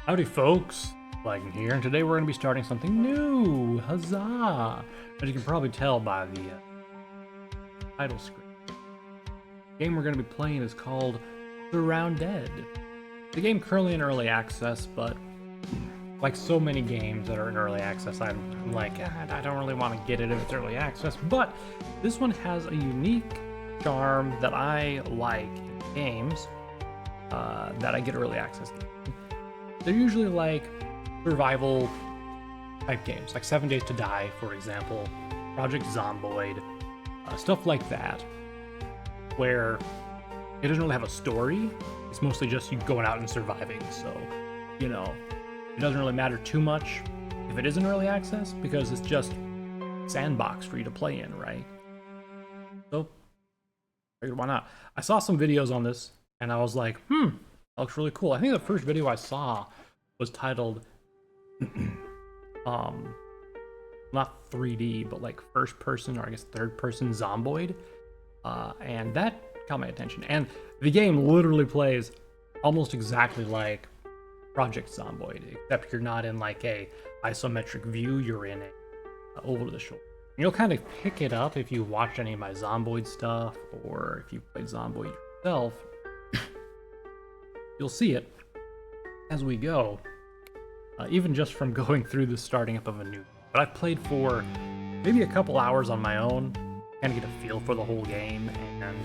Howdy folks, Plagen here, and today we're going to be starting something new! Huzzah! As you can probably tell by the title screen. The game we're going to be playing is called SurrounDead. The game currently in early access, but like so many games that are in early access, I'm like, I don't really want to get it if it's early access, but this one has a unique charm that I like in games that I get early access to. They're usually like survival type games, like 7 Days to Die, for example, Project Zomboid, stuff like that, where it doesn't really have a story. It's mostly just you going out and surviving. So, you know, it doesn't really matter too much if it isn't early access because it's just sandbox for you to play in, right? So, I figured why not? I saw some videos on this and I was like, that looks really cool. I think the first video I saw was titled, not 3D, but like first person, or I guess third person Zomboid. And that caught my attention. And the game literally plays almost exactly like Project Zomboid, except you're not in like a isometric view, you're in a over the shoulder. And you'll kind of pick it up if you watch any of my Zomboid stuff, or if you played Zomboid yourself. You'll see it as we go, even just from going through the starting up of a new. But I've played for maybe a couple hours on my own, kind of get a feel for the whole game and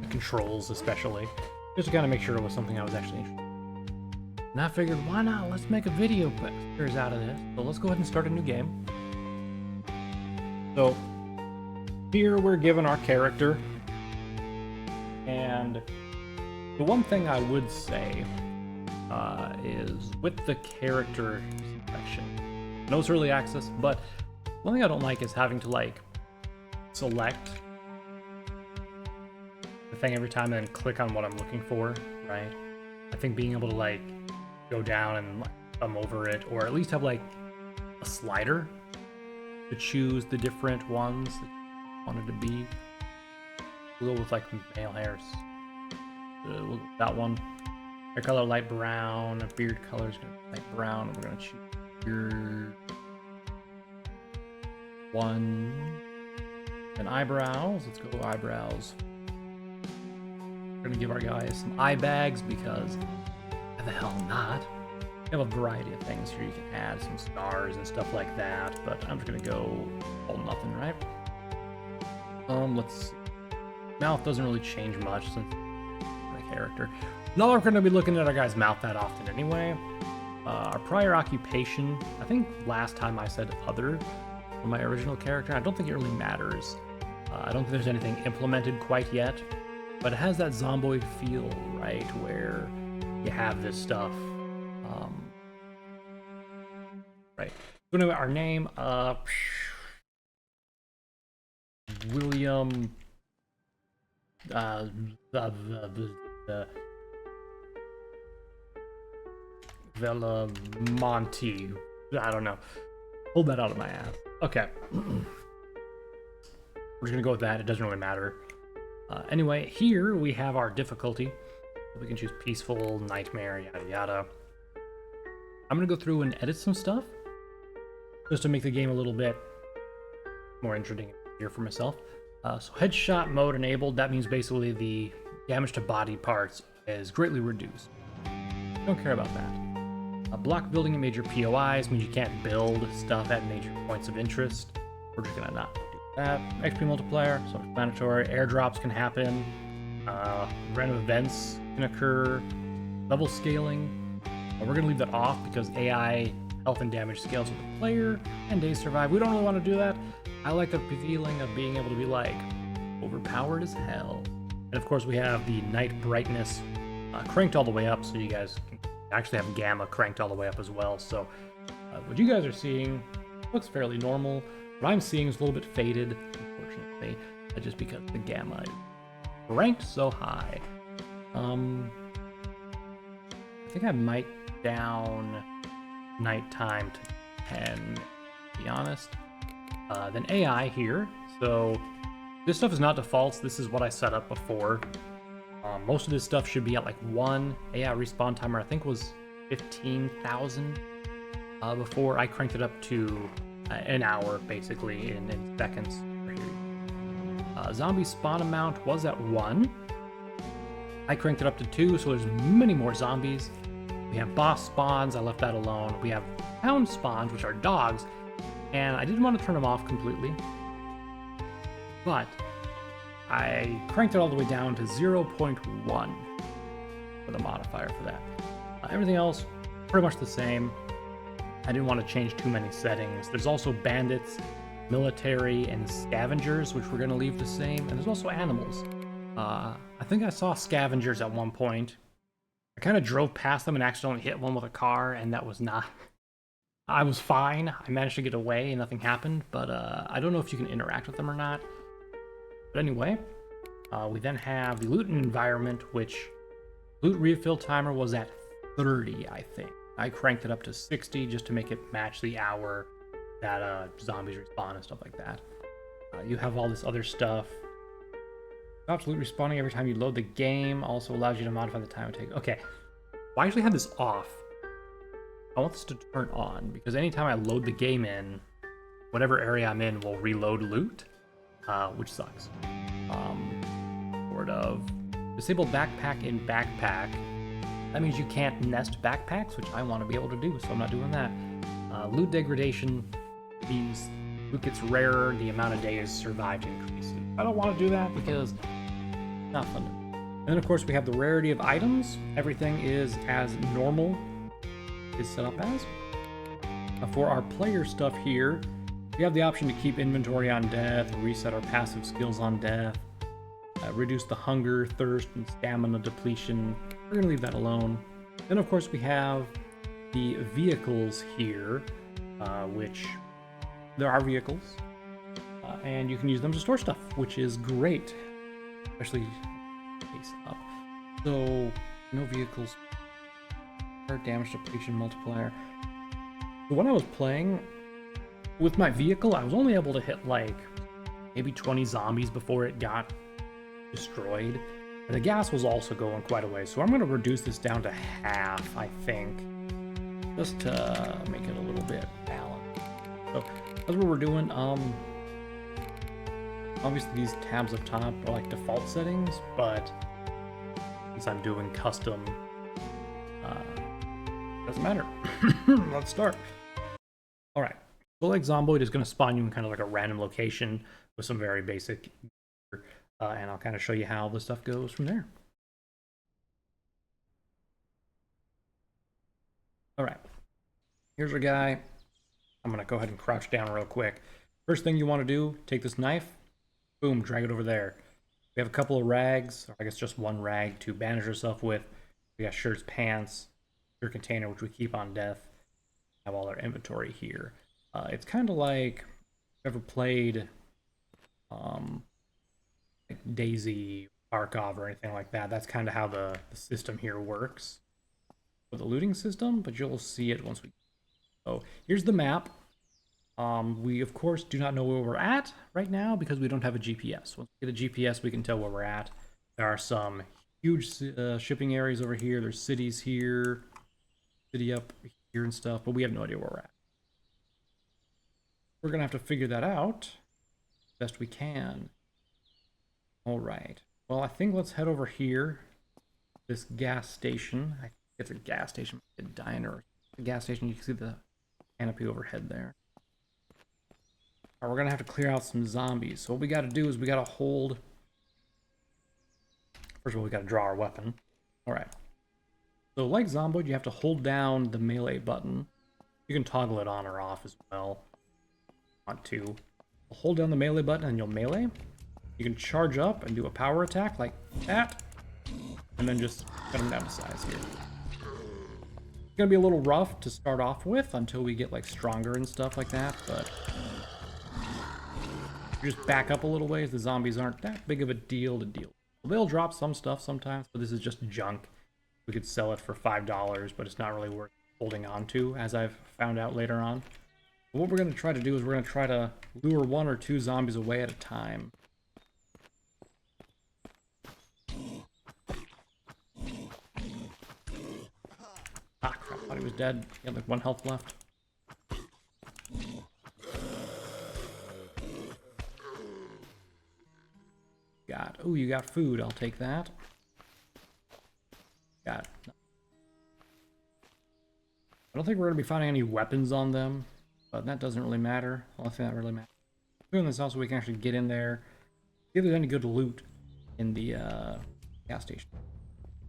the controls especially, just to kind of make sure it was something I was actually interested in. And I figured, why not? Let's make a video series out of this. So let's go ahead and start a new game. So here we're given our character, and the one thing I would say is with the character selection, no it's early access, but one thing I don't like is having to like select the thing every time and then click on what I'm looking for, right? I think being able to like go down and like thumb over it, or at least have like a slider to choose the different ones that you wanted to be. We'll go with like male hairs. We'll go with that one. Hair color light brown, beard color is gonna be light brown, and we're gonna choose beard one. And eyebrows, let's go eyebrows. We're gonna give our guys some eye bags because why the hell not? We have a variety of things here. You can add some stars and stuff like that, but I'm just gonna go all nothing, right? Let's see. Mouth doesn't really change much since my character. Not we're going to be looking at our guy's mouth that often anyway. Our prior occupation, I think last time I said other for my original character. I don't think it really matters. I don't think there's anything implemented quite yet, but it has that Zomboid feel, right? Where you have this stuff. Right. So anyway, our name, William, Monty. I don't know. Pulled that out of my ass. Okay. We're just gonna go with that. It doesn't really matter. Anyway, here we have our difficulty. We can choose peaceful, nightmare, yada yada. I'm gonna go through and edit some stuff just to make the game a little bit more interesting here for myself. So headshot mode enabled. That means basically the damage to body parts is greatly reduced. Don't care about that. Block building in major POIs means you can't build stuff at major points of interest. We're just gonna not do that. XP multiplier, self-explanatory. Airdrops can happen. Random events can occur. Level scaling. We're gonna leave that off because AI health and damage scales with the player and days survive. We don't really want to do that. I like the feeling of being able to be like overpowered as hell. And of course we have the night brightness cranked all the way up, so you guys can actually have gamma cranked all the way up as well. So what you guys are seeing looks fairly normal. What I'm seeing is a little bit faded, unfortunately, just because the gamma is ranked so high. I think I might down nighttime to 10, to be honest. Then AI here. So this stuff is not defaults. This is what I set up before. Most of this stuff should be at like 1. AI respawn timer I think was 15,000 before I cranked it up to an hour, basically, in seconds. Zombie spawn amount was at 1. I cranked it up to 2, so there's many more zombies. We have boss spawns, I left that alone. We have hound spawns, which are dogs, and I didn't want to turn them off completely, but I cranked it all the way down to 0.1 for the modifier for that. Everything else, pretty much the same. I didn't want to change too many settings. There's also bandits, military, and scavengers, which we're going to leave the same. And there's also animals. I think I saw scavengers at one point. I kind of drove past them and accidentally hit one with a car, and that was not... I was fine. I managed to get away and nothing happened, but I don't know if you can interact with them or not. But anyway, we then have the loot environment, which loot refill timer was at 30, I think. I cranked it up to 60 just to make it match the hour that zombies respawn and stuff like that. You have all this other stuff. Stops loot respawning every time you load the game. Also allows you to modify the time it takes. Okay, well, I actually have this off. I want this to turn on because anytime I load the game in, whatever area I'm in will reload loot, which sucks. Sort of. Disable backpack in backpack. That means you can't nest backpacks, which I want to be able to do, so I'm not doing that. Loot degradation means loot gets rarer, the amount of days survived increases. I don't want to do that because it's not fun. And then of course we have the rarity of items. Everything is as normal is set up as. For our player stuff here, we have the option to keep inventory on death, reset our passive skills on death, reduce the hunger, thirst, and stamina depletion. We're going to leave that alone. Then, of course, we have the vehicles here, which there are vehicles, and you can use them to store stuff, which is great, especially face up. So, no vehicles, damage depletion multiplier. So when I was playing with my vehicle, I was only able to hit like maybe 20 zombies before it got destroyed. And the gas was also going quite a way, so I'm going to reduce this down to half, I think, just to make it a little bit balanced. So that's what we're doing. Obviously these tabs up top are like default settings, but since I'm doing custom, doesn't matter. Let's start. All right. So like Zomboid is going to spawn you in kind of like a random location with some very basic and I'll kind of show you how the stuff goes from there. All right, here's our guy. I'm gonna go ahead and crouch down real quick. First thing you want to do, take this knife, boom, drag it over there. We have a couple of rags, or I guess just one rag to bandage yourself with. We got shirts, pants, your container, which we keep on death. Have all our inventory here. It's kind of like, ever played Daisy, Tarkov, or anything like that. That's kind of how the system here works for the looting system, but you'll see it once we... So here's the map. We of course do not know where we're at right now because we don't have a GPS. Once we get a GPS, we can tell where we're at. There are some huge shipping areas over here. There's cities here, city up here and stuff, but we have no idea where we're at. We're gonna have to figure that out best we can. All right. Well, I think let's head over here. This gas station. I think it's a gas station, a diner. A gas station. You can see the canopy overhead there. All right, we're gonna have to clear out some zombies. So what we got to do is we got to hold. First of all, we got to draw our weapon. All right. So like Zomboid, you have to hold down the melee button. You can toggle it on or off as well. Want to hold down the melee button and you'll melee. You can charge up and do a power attack like that, and then just cut them down to size here. It's gonna be a little rough to start off with until we get like stronger and stuff like that, but you just back up a little ways. The zombies aren't that big of a deal to deal with. They'll drop some stuff sometimes, but this is just junk. We could sell it for $5, but it's not really worth holding on to, as I've found out later on. But what we're gonna try to do is we're gonna try to lure 1 or 2 zombies away at a time. Ah, crap. Thought he was dead. He had like 1 health left. Oh, you got food. I'll take that. I don't think we're going to be finding any weapons on them, but that doesn't really matter. The only thing that really matters. Doing this also, we can actually get in there. See if there's any good loot in the gas station.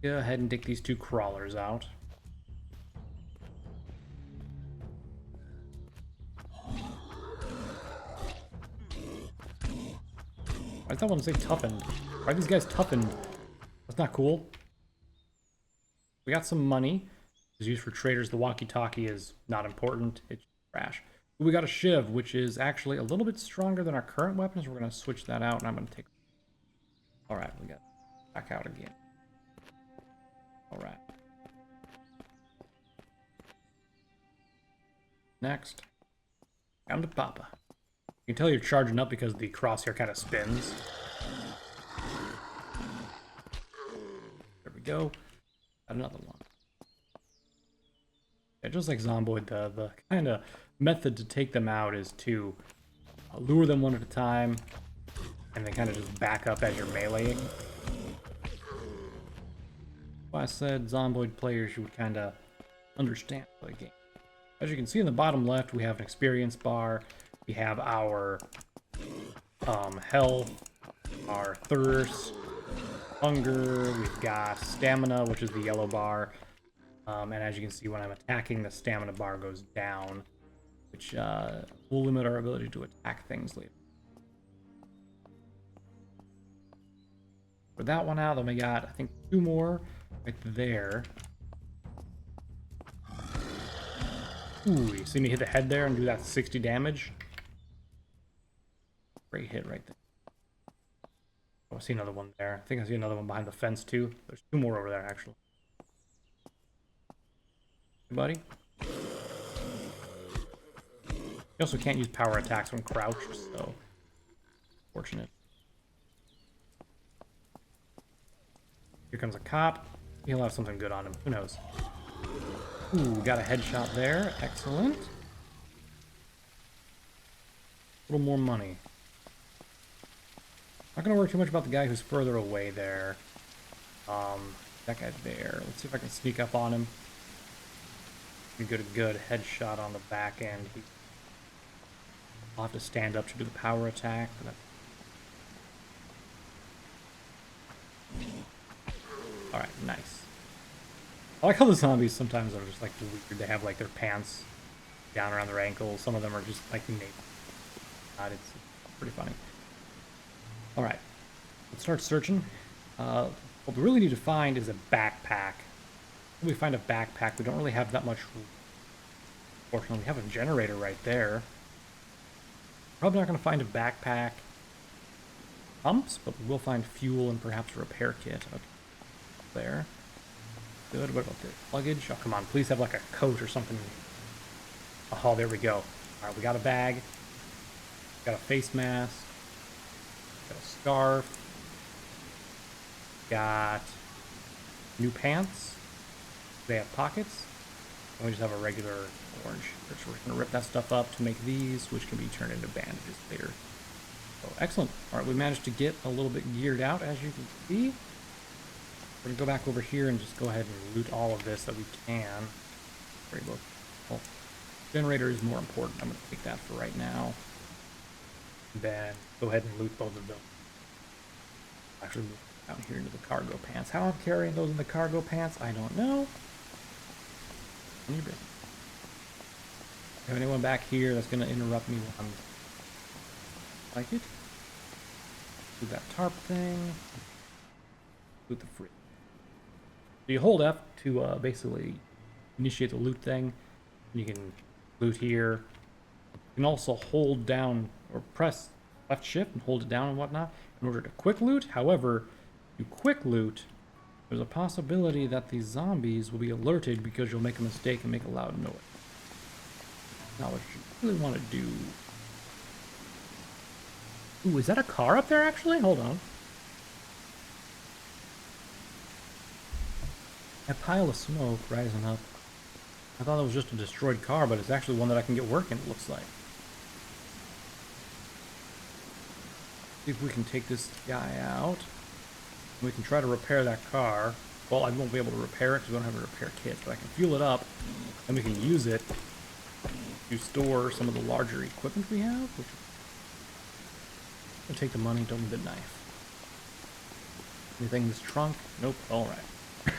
Go ahead and take these 2 crawlers out. I thought I wanted to say toughened. Why are these guys toughened? That's not cool. We got some money. It's used for traders. The walkie-talkie is not important. It's trash. We got a shiv, which is actually a little bit stronger than our current weapons. We're going to switch that out, and I'm going to take... Alright, we got back out again. Alright. Next. Down to Papa. You can tell you're charging up because the crosshair kind of spins. There we go. Got another one. Yeah, just like Zomboid, the kind of method to take them out is to lure them one at a time and then kind of just back up as you're meleeing. Well, I said Zomboid players, you would kind of understand the game. As you can see in the bottom left, we have an experience bar. We have our health, our thirst, hunger. We've got stamina, which is the yellow bar. And as you can see, when I'm attacking, the stamina bar goes down, which will limit our ability to attack things later. For that one out, then we got, I think, 2 more right there. Ooh, you see me hit the head there and do that 60 damage? Great hit right there. Oh, I see another one there. I think I see another one behind the fence too. There's 2 more over there actually. Hey, buddy. You also can't use power attacks when crouched, so fortunate. Here comes a cop. He'll have something good on him. Who knows? Ooh, got a headshot there. Excellent. A little more money. Not gonna worry too much about the guy who's further away there. That guy there. Let's see if I can sneak up on him. Get a good headshot on the back end. I'll have to stand up to do the power attack. Alright, nice. I like how the zombies sometimes are just like weird. They have like their pants down around their ankles. Some of them are just like naked. God, it's pretty funny. Alright, let's start searching. What we really need to find is a backpack. When we find a backpack, we don't really have that much room. Fortunately, we have a generator right there. Probably not going to find a backpack pumps, but we will find fuel and perhaps a repair kit. Okay. There. Good. What about the luggage? Oh, come on. Please have like a coat or something. Oh, there we go. Alright, we got a bag. Got a face mask. Got a scarf. Got new pants. They have pockets. And we just have a regular orange. So we're just going to rip that stuff up to make these, which can be turned into bandages later. So excellent. Alright, we managed to get a little bit geared out, as you can see. We're going to go back over here and just go ahead and loot all of this that we can. Well, generator is more important. I'm going to take that for right now. And then go ahead and loot both of them. Actually move down here into the cargo pants. How I'm carrying those in the cargo pants, I don't know. Any business. Have anyone back here that's going to interrupt me while I'm like it? Do that tarp thing. Loot the fridge. So you hold F to basically initiate the loot thing. You can loot here. You can also hold down or press left shift and hold it down and whatnot in order to quick loot. However, you quick loot, there's a possibility that these zombies will be alerted because you'll make a mistake and make a loud noise. Not what you really want to do. Ooh, is that a car up there actually? Hold on. A pile of smoke rising up. I thought it was just a destroyed car, but it's actually one that I can get working, it looks like. See if we can take this guy out. We can try to repair that car. Well, I won't be able to repair it because we don't have a repair kit, but I can fuel it up, and we can use it to store some of the larger equipment we have. Which I'll take the money, don't need the knife. Anything in this trunk? Nope. All right.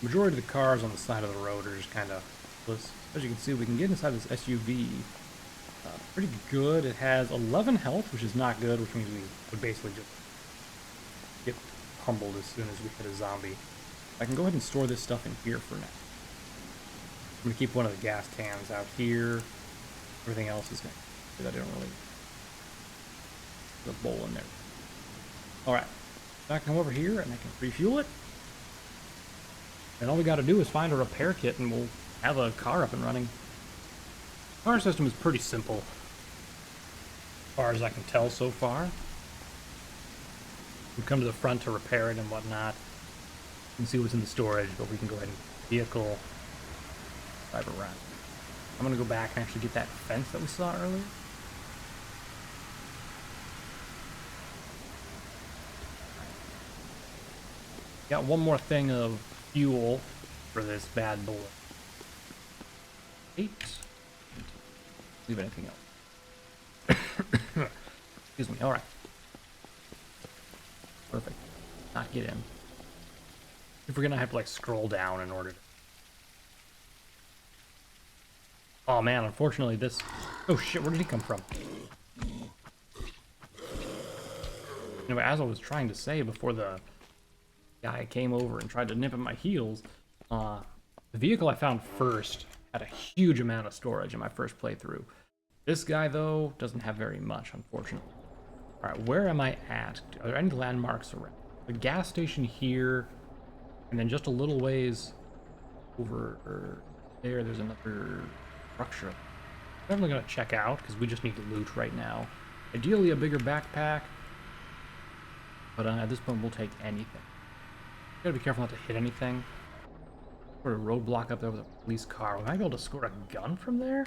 Majority of the cars on the side of the road are just kind of useless. As you can see, we can get inside this SUV. Pretty good. It has 11 health, which is not good, which means we would basically just get humbled as soon as we hit a zombie. I can go ahead and store this stuff in here for now. I'm going to keep one of the gas cans out here. Everything else is going to... I don't really... The bowl in there. Alright. I can come over here and I can refuel it. And all we got to do is find a repair kit and we'll have a car up and running. The car system is pretty simple, as far as I can tell so far. We come to the front to repair it and whatnot. You can see what's in the storage, but we can go ahead and vehicle drive around. I'm going to go back and actually get that fence that we saw earlier. Got one more thing of fuel for this bad boy. 8. Leave anything else. Excuse me. All right. Perfect. Not get in. If we're gonna have to like scroll down in order to... Oh man, unfortunately this... Oh shit, where did he come from? Anyway, as I was trying to say before the guy came over and tried to nip at my heels, the vehicle I found first had a huge amount of storage in my first playthrough. This guy, though, doesn't have very much, unfortunately. Alright, where am I at? Are there any landmarks around? The gas station here, and then just a little ways over there, there's another structure. I'm definitely going to check out, because we just need to loot right now. Ideally a bigger backpack, but at this point we'll take anything. Gotta be careful not to hit anything. Put a roadblock up there with a police car. We might be able to score a gun from there?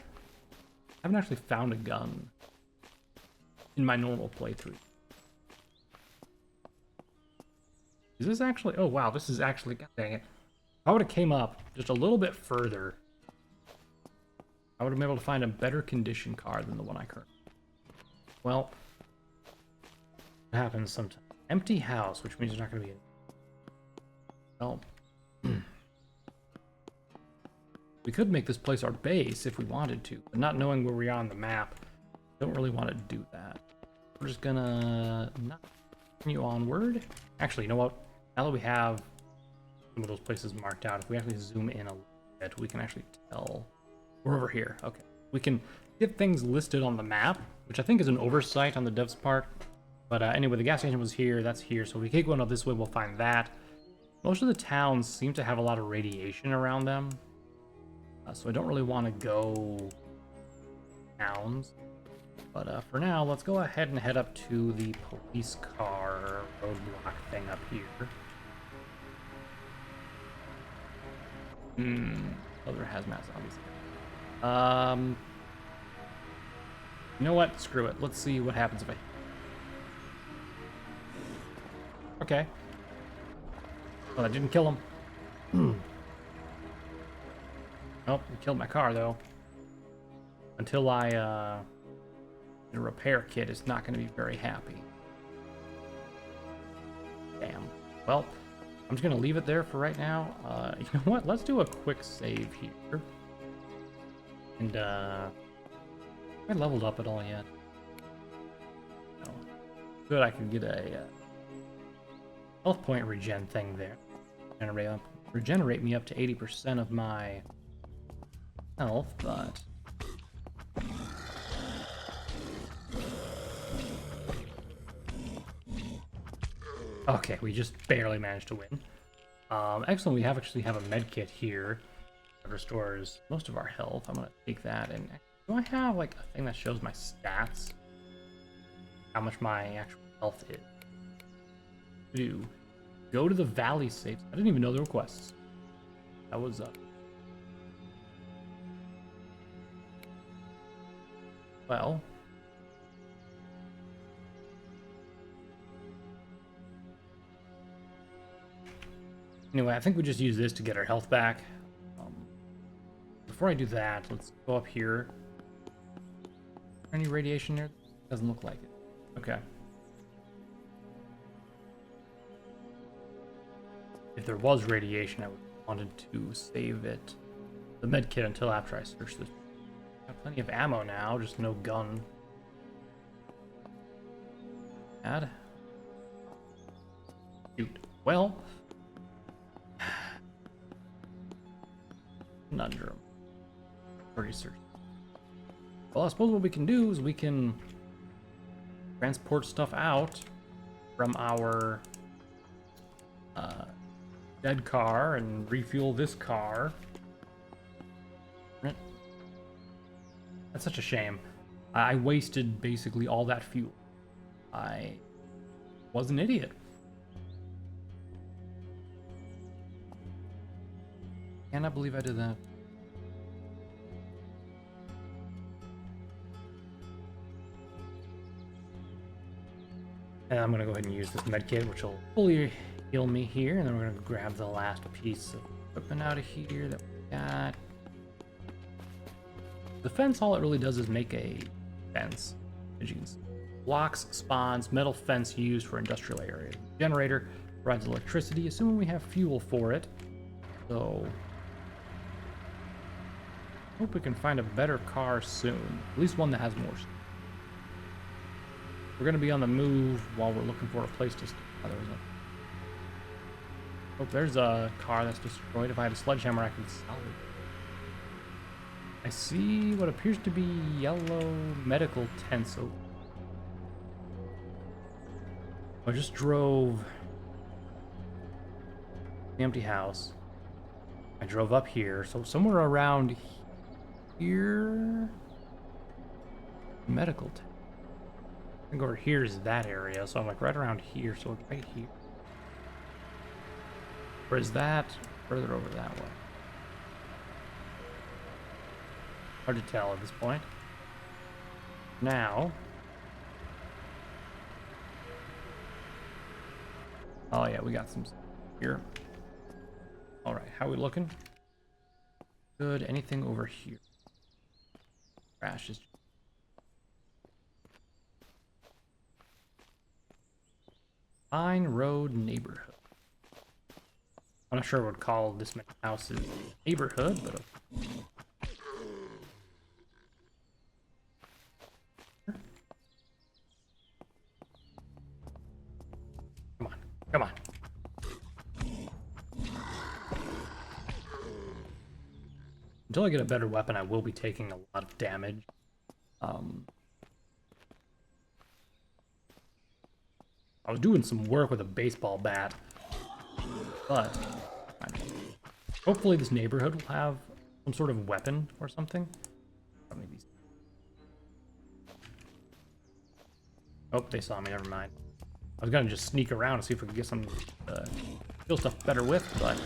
I haven't actually found a gun in my normal playthrough. Is this actually... Oh wow, this is actually... God dang it. If I would have came up just a little bit further, I would have been able to find a better condition car than the one I currently... Well, it happens sometimes. Empty house, which means there's not going to be any... Well, we could make this place our base if we wanted to, but not knowing where we are on the map, don't really want to do that. We're just gonna not continue onward. Actually, you know what? Now that we have some of those places marked out, if we actually zoom in a little bit, we can actually tell. We're over here. Okay. We can get things listed on the map, which I think is an oversight on the devs' part. But anyway, the gas station was here, that's here, so if we keep going up this way, we'll find that. Most of the towns seem to have a lot of radiation around them, so I don't really want to go towns. But for now, let's go ahead and head up to the police car roadblock thing up here. Other hazmat zombies. You know what? Screw it. Let's see what happens if I... Okay. Well, that didn't kill him. Nope, it killed my car, though. Until I, the repair kit is not going to be very happy. Damn. Well, I'm just going to leave it there for right now. You know what? Let's do a quick save here. And, have I leveled up at all yet? No. Good, I can get a health point regen thing there. Regenerate me up to 80% of my health, but... Okay, we just barely managed to win. Excellent, we actually have a med kit here that restores most of our health. I'm gonna take that, and do I have like a thing that shows my stats? How much my actual health is? Do go to the valley saves. I didn't even know there were quests. That was well. Anyway, I think we just use this to get our health back. Before I do that, let's go up here. Any radiation there? Doesn't look like it. Okay. If there was radiation, I would have wanted to save it, the med kit, until after I search this. Got plenty of ammo now, just no gun. Add. Shoot. Well. Conundrum. Research. Well, I suppose what we can do is we can transport stuff out from our dead car and refuel this car. That's such a shame. I wasted basically all that fuel. I was an idiot. Cannot believe I did that. And I'm gonna go ahead and use this medkit, which will fully heal me here, and then we're gonna grab the last piece of equipment out of here that we got. The fence, all it really does is make a fence, as you can see. Blocks, spawns, metal fence used for industrial areas. Generator provides electricity, assuming we have fuel for it. So, hope we can find a better car soon. At least one that has more. We're going to be on the move while we're looking for a place to stay. Oh, there's a car that's destroyed. If I had a sledgehammer, I could salvage it. I see what appears to be yellow medical tents. Oh. I just drove the empty house. I drove up here, so somewhere around here. Medical tent. I think over here is that area, so I'm like right around here, so right here. Or is that further over that way? Hard to tell at this point. Now. Oh yeah, we got some here. Alright, how are we looking? Good. Anything over here? Crash is. Pine Road neighborhood. I'm not sure what would call this many houses neighborhood, but come on, come on. Until I get a better weapon, I will be taking a lot of damage. I was doing some work with a baseball bat, but hopefully this neighborhood will have some sort of weapon or something. Maybe. Oh, they saw me, never mind. I was gonna just sneak around and see if we could get some kill stuff better with, but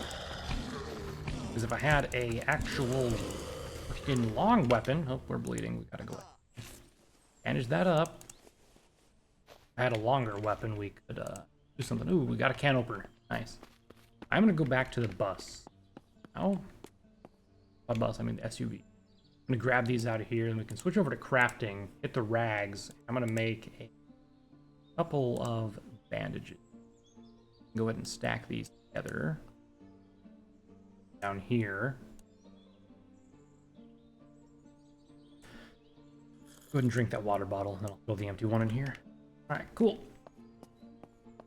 because if I had a actual freaking long weapon, oh, we're bleeding, we gotta go bandage that up. If I had a longer weapon, we could do something. Ooh, we got a can opener. Nice. I'm gonna go back to the bus. Oh, by bus, I mean the SUV. I'm gonna grab these out of here, and we can switch over to crafting. Hit the rags. I'm gonna make a couple of bandages. Go ahead and stack these together. Down here. Go ahead and drink that water bottle, and then I'll fill the empty one in here. Alright, cool.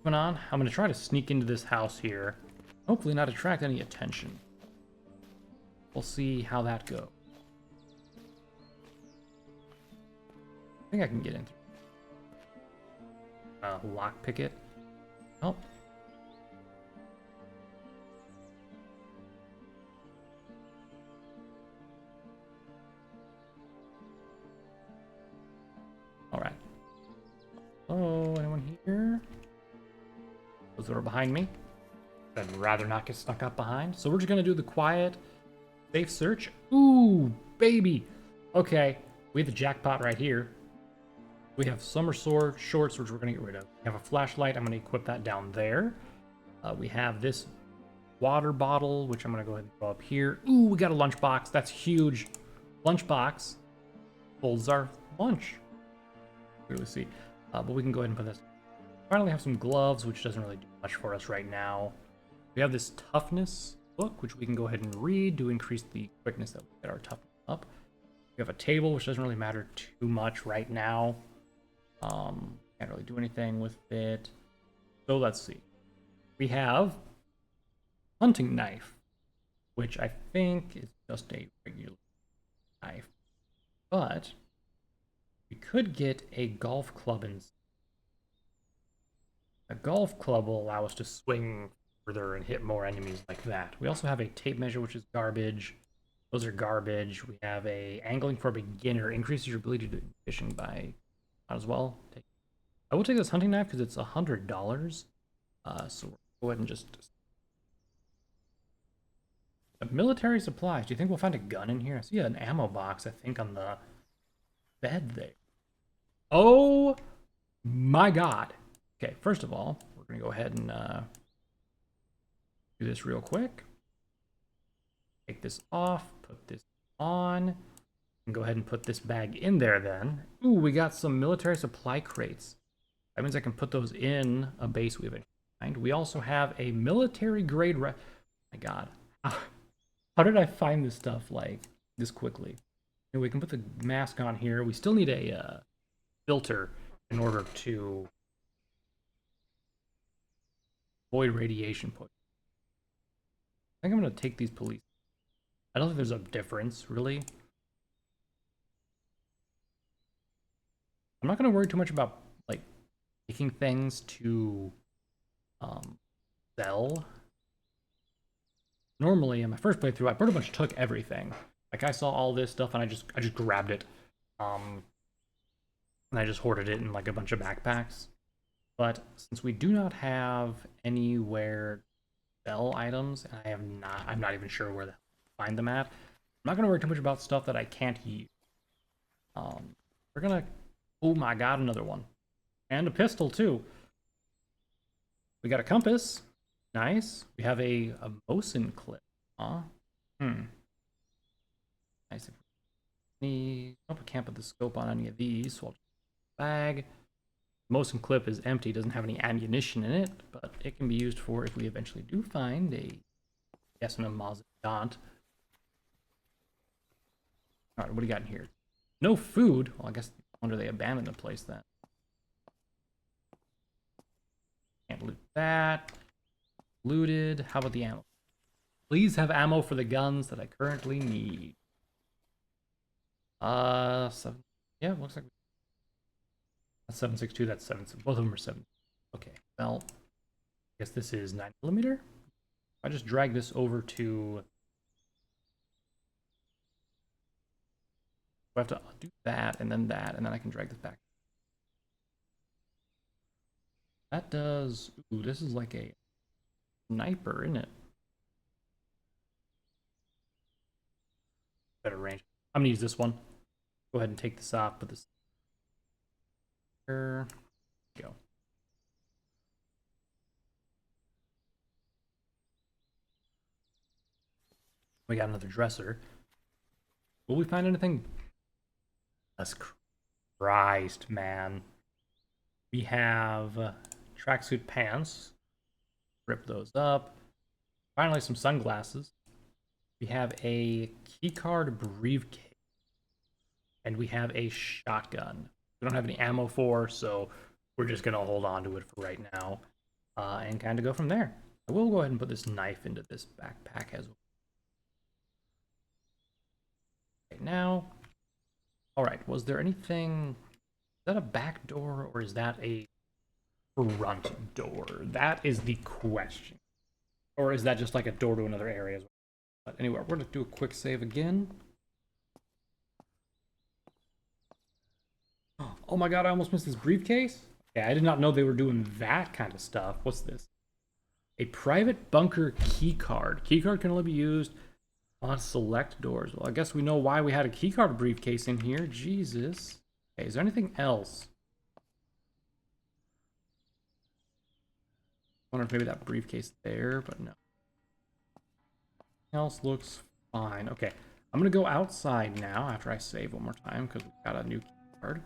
Moving on, I'm going to try to sneak into this house here. Hopefully not attract any attention. We'll see how that goes. I think I can get in through. Lockpick it. Oh. Alright. Oh, anyone here? Those that are behind me. I'd rather not get snuck up behind. So we're just gonna do the quiet, safe search. Ooh, baby. Okay, we have the jackpot right here. We have summer sword shorts, which we're gonna get rid of. We have a flashlight. I'm gonna equip that down there. We have this water bottle, which I'm gonna go ahead and throw up here. Ooh, we got a lunchbox. That's huge. Lunchbox holds our lunch. Really see, but we can go ahead and put this. Finally, have some gloves, which doesn't really do much for us right now. We have this toughness book, which we can go ahead and read to increase the quickness that we get our toughness up. We have a table, which doesn't really matter too much right now. Can't really do anything with it. So let's see. We have hunting knife, which I think is just a regular knife, but we could get a golf club instead. A golf club will allow us to swing further and hit more enemies like that. We also have a tape measure, which is garbage. Those are garbage. We have a angling for a beginner. Increases your ability to do fishing by as well. I will take this hunting knife because it's $100. So we'll go ahead and just... military supplies. Do you think we'll find a gun in here? I see an ammo box, I think, on the bed there. Oh my god. Okay, first of all, we're going to go ahead and do this real quick. Take this off, put this on, and go ahead and put this bag in there then. Ooh, we got some military supply crates. That means I can put those in a base we have in mind. We also have a military grade oh my god. How did I find this stuff like this quickly? And we can put the mask on here. We still need a filter in order to avoid radiation poisoning. I think I'm going to take these police. I don't think there's a difference, really. I'm not going to worry too much about, like, taking things to sell. Normally, in my first playthrough, I pretty much took everything. Like, I saw all this stuff, and I just grabbed it. And I just hoarded it in, like, a bunch of backpacks. But since we do not have anywhere to sell items, and I'm not even sure where to find them at, I'm not going to worry too much about stuff that I can't use. We're going to... Oh my god, another one. And a pistol, too. We got a compass. Nice. We have a Mosin clip. Huh? Nice. I can't put the scope on any of these, so I'll just bag. Mosin clip is empty, doesn't have any ammunition in it, but it can be used for if we eventually do find a yes and a Mazadant. Alright, what do you got in here? No food. Well, I guess I wonder they abandoned the place then. Can't loot that. Looted. How about the ammo? Please have ammo for the guns that I currently need. 7. Yeah, looks like that's 7.62. That's 7. Both of them are 7. Okay. Well, I guess this is 9mm. I just drag this over to. I have to do that, and then I can drag this back. That does. Ooh, this is like a sniper, isn't it? Better range. I'm gonna use this one. Go ahead and take this off. Put this. There we go. We got another dresser. Will we find anything? Jesus Christ, man. We have tracksuit pants. Rip those up. Finally, some sunglasses. We have a keycard briefcase. And we have a shotgun. We don't have any ammo for, so we're just going to hold on to it for right now. And kind of go from there. I will go ahead and put this knife into this backpack as well. Right now. Alright, was there anything... Is that a back door, or is that a front door? That is the question. Or is that just like a door to another area as well? But anyway, we're going to do a quick save again. Oh my god, I almost missed this briefcase. Yeah, I did not know they were doing that kind of stuff. What's this? A private bunker key card. Key card can only be used on select doors. Well, I guess we know why we had a key card briefcase in here. Jesus. Okay, is there anything else? I wonder if maybe that briefcase there, but no. Else looks fine. Okay, I'm gonna go outside now after I save one more time because we've got a new key card.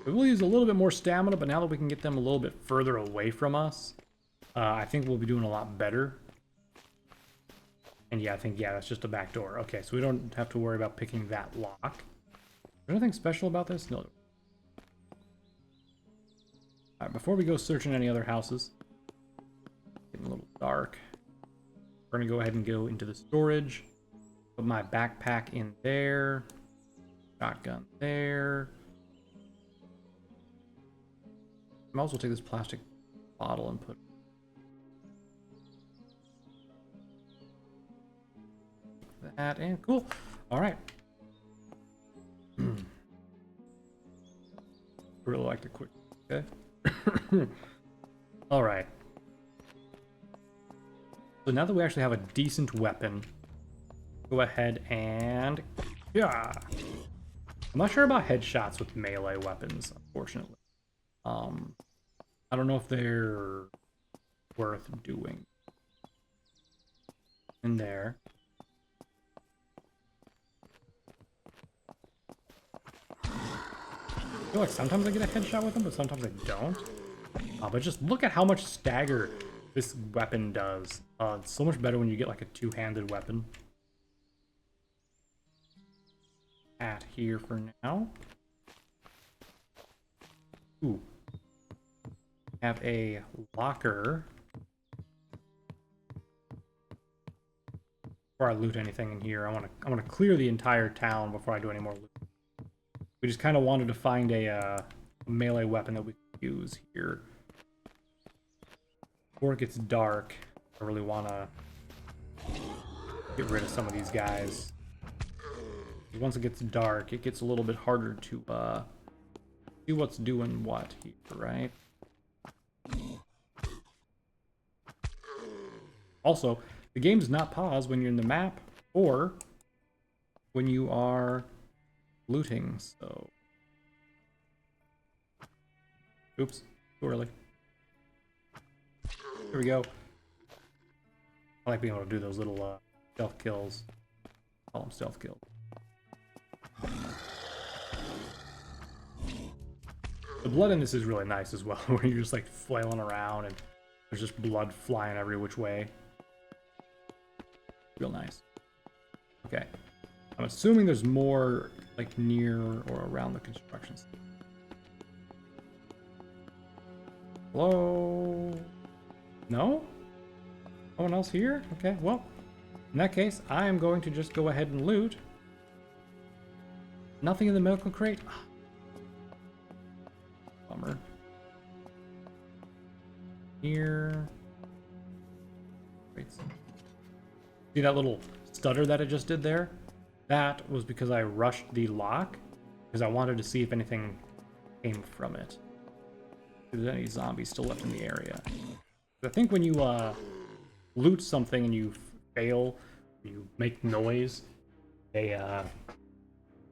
We will use a little bit more stamina, but now that we can get them a little bit further away from us, I think we'll be doing a lot better. And yeah, I think, yeah, that's just a back door. Okay, so we don't have to worry about picking that lock. Is there anything special about this? No. Alright, before we go searching any other houses, getting a little dark, we're going to go ahead and go into the storage. Put my backpack in there. Shotgun there. I might also take this plastic bottle and put that in. Cool. All right. Really like the quick. Okay. All right. So now that we actually have a decent weapon, go ahead and yeah. I'm not sure about headshots with melee weapons, unfortunately. I don't know if they're worth doing. In there. I feel like sometimes I get a headshot with them, but sometimes I don't. But just look at how much stagger this weapon does. It's so much better when you get like a two-handed weapon. At here for now. Ooh. Have a locker. Before I loot anything in here, I want to clear the entire town before I do any more loot. We just kind of wanted to find a melee weapon that we could use here. Before it gets dark, I really want to get rid of some of these guys. Once it gets dark, it gets a little bit harder to see what's doing what here, right? Also, the game does not pause when you're in the map or when you are looting, so... Oops, too early. Here we go. I like being able to do those little stealth kills. Call them stealth kills. The blood in this is really nice as well, where you're just like flailing around and there's just blood flying every which way. Real nice. Okay. I'm assuming there's more like near or around the construction site. Hello? No? No one else here? Okay, well, in that case, I am going to just go ahead and loot. Nothing in the medical crate? Bummer. Here. Wait. See that little stutter that I just did there? That was because I rushed the lock because I wanted to see if anything came from it. If there's any zombies still left in the area. I think when you loot something and you fail, you make noise, they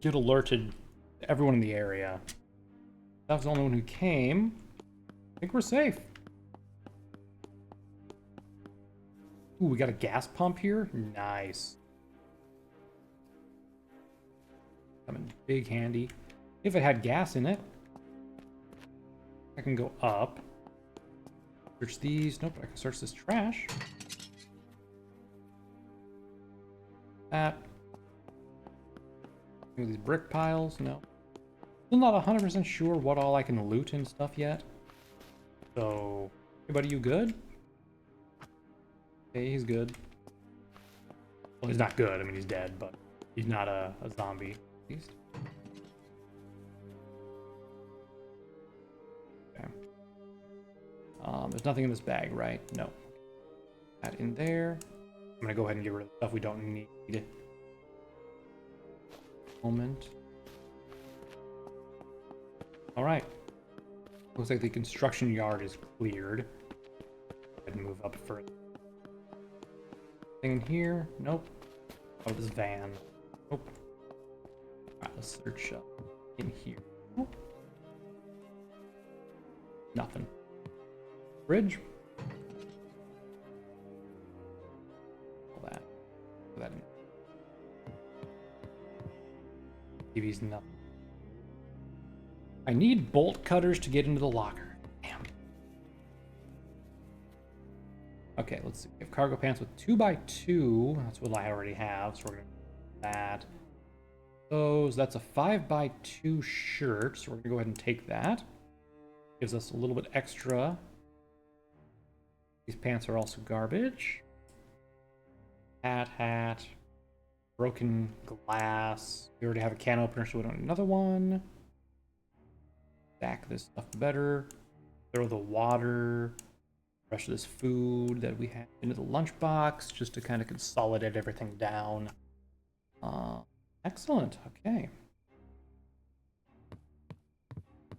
get alerted to everyone in the area. That was the only one who came. I think we're safe. Ooh, we got a gas pump here. Nice. Coming big handy. If it had gas in it. I can go up. Search these. Nope, I can search this trash. That. These brick piles. No. Still not 100% sure what all I can loot and stuff yet. So, everybody, you good? Okay, he's good. Well, he's not good. I mean, he's dead, but he's not a zombie, at least. Okay. There's nothing in this bag, right? No. That in there. I'm gonna go ahead and get rid of the stuff we don't need. Moment. All right. Looks like the construction yard is cleared. Go ahead and move up further. Anything in here? Nope. Oh, this van. Nope. Alright, let's search in here. Nope. Nothing. Bridge. All that. Put that in. TV's nothing. I need bolt cutters to get into the locker. Damn. Okay, let's see. We have cargo pants with 2x2. That's what I already have, so we're gonna do that. Those, that's a 5x2 shirt, so we're gonna go ahead and take that. Gives us a little bit extra. These pants are also garbage. Hat. Broken glass. We already have a can opener, so we don't need another one. Stack this stuff better. Throw the water, the rest of this food that we have into the lunchbox, just to kind of consolidate everything down. Excellent. Okay.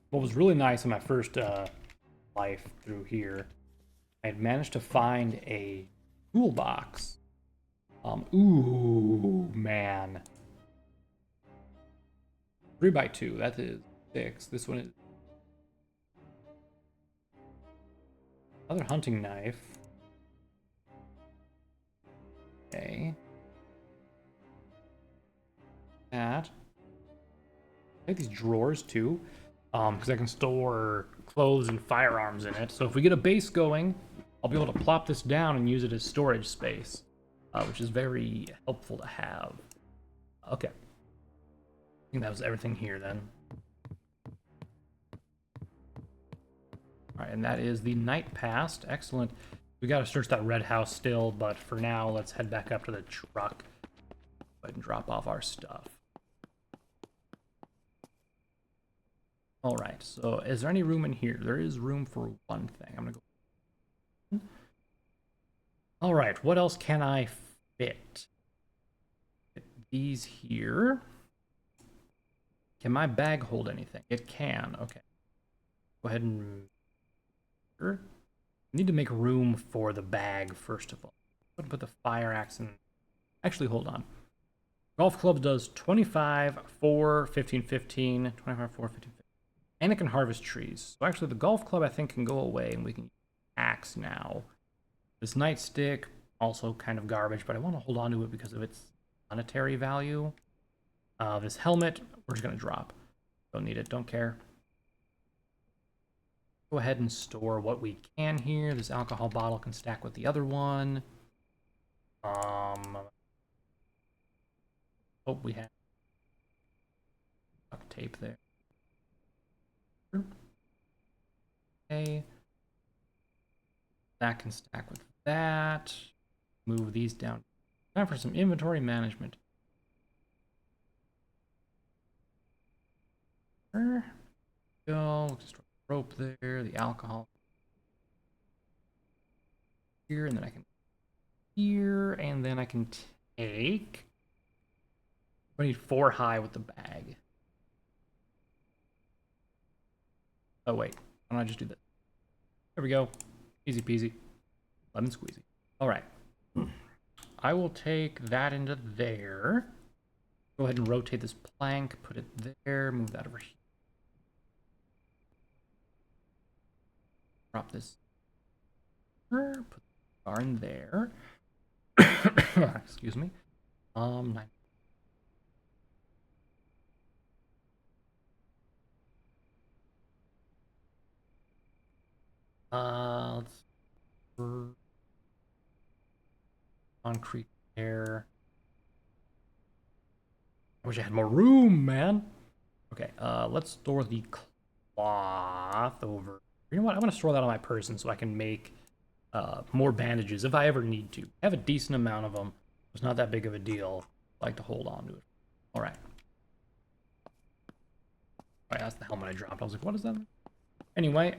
What was really nice in my first life through here, I had managed to find a toolbox. Ooh, man. 3x2. That is 6. This one is another hunting knife. Okay. That. I like these drawers too, because I can store clothes and firearms in it. So if we get a base going, I'll be able to plop this down and use it as storage space, which is very helpful to have. Okay. I think that was everything here then. All right, and that is the night past. Excellent. We got to search that red house still, but for now, let's head back up to the truck. Go ahead and drop off our stuff. All right, so is there any room in here? There is room for one thing. I'm gonna go. All right, what else can I fit? Fit these here. Can my bag hold anything? It can. Okay. Go ahead and. I need to make room for the bag first of all. I'm gonna put the fire axe in. Actually, hold on. Golf club does 25, 4, 15, 15, 25, 4, 15, 15. And it can harvest trees. So actually the golf club I think can go away and we can use axe now. This nightstick, also kind of garbage, but I want to hold on to it because of its monetary value. This helmet, we're just going to drop. Don't need it, don't care. Go ahead and store what we can here. This alcohol bottle can stack with the other one. Oh, we have duct tape there. Okay. That can stack with that. Move these down. Time for some inventory management. There we go. Just rope there. The alcohol here, and then I can here, and then I can take. I need 4 high with the bag. Oh wait, why don't I just do that? There we go. Easy peasy. Lemon squeezy. All right. I will take that into there. Go ahead and rotate this plank, put it there, move that over here. Drop this. Put the bar in there. Excuse me. 9. Let's concrete there. I wish I had more room, man. Okay, let's store the cloth over. You know what? I'm gonna store that on my person so I can make more bandages if I ever need to. I have a decent amount of them. It's not that big of a deal. I like to hold on to it. All right. All right, that's the helmet I dropped. I was like, what is that? Anyway.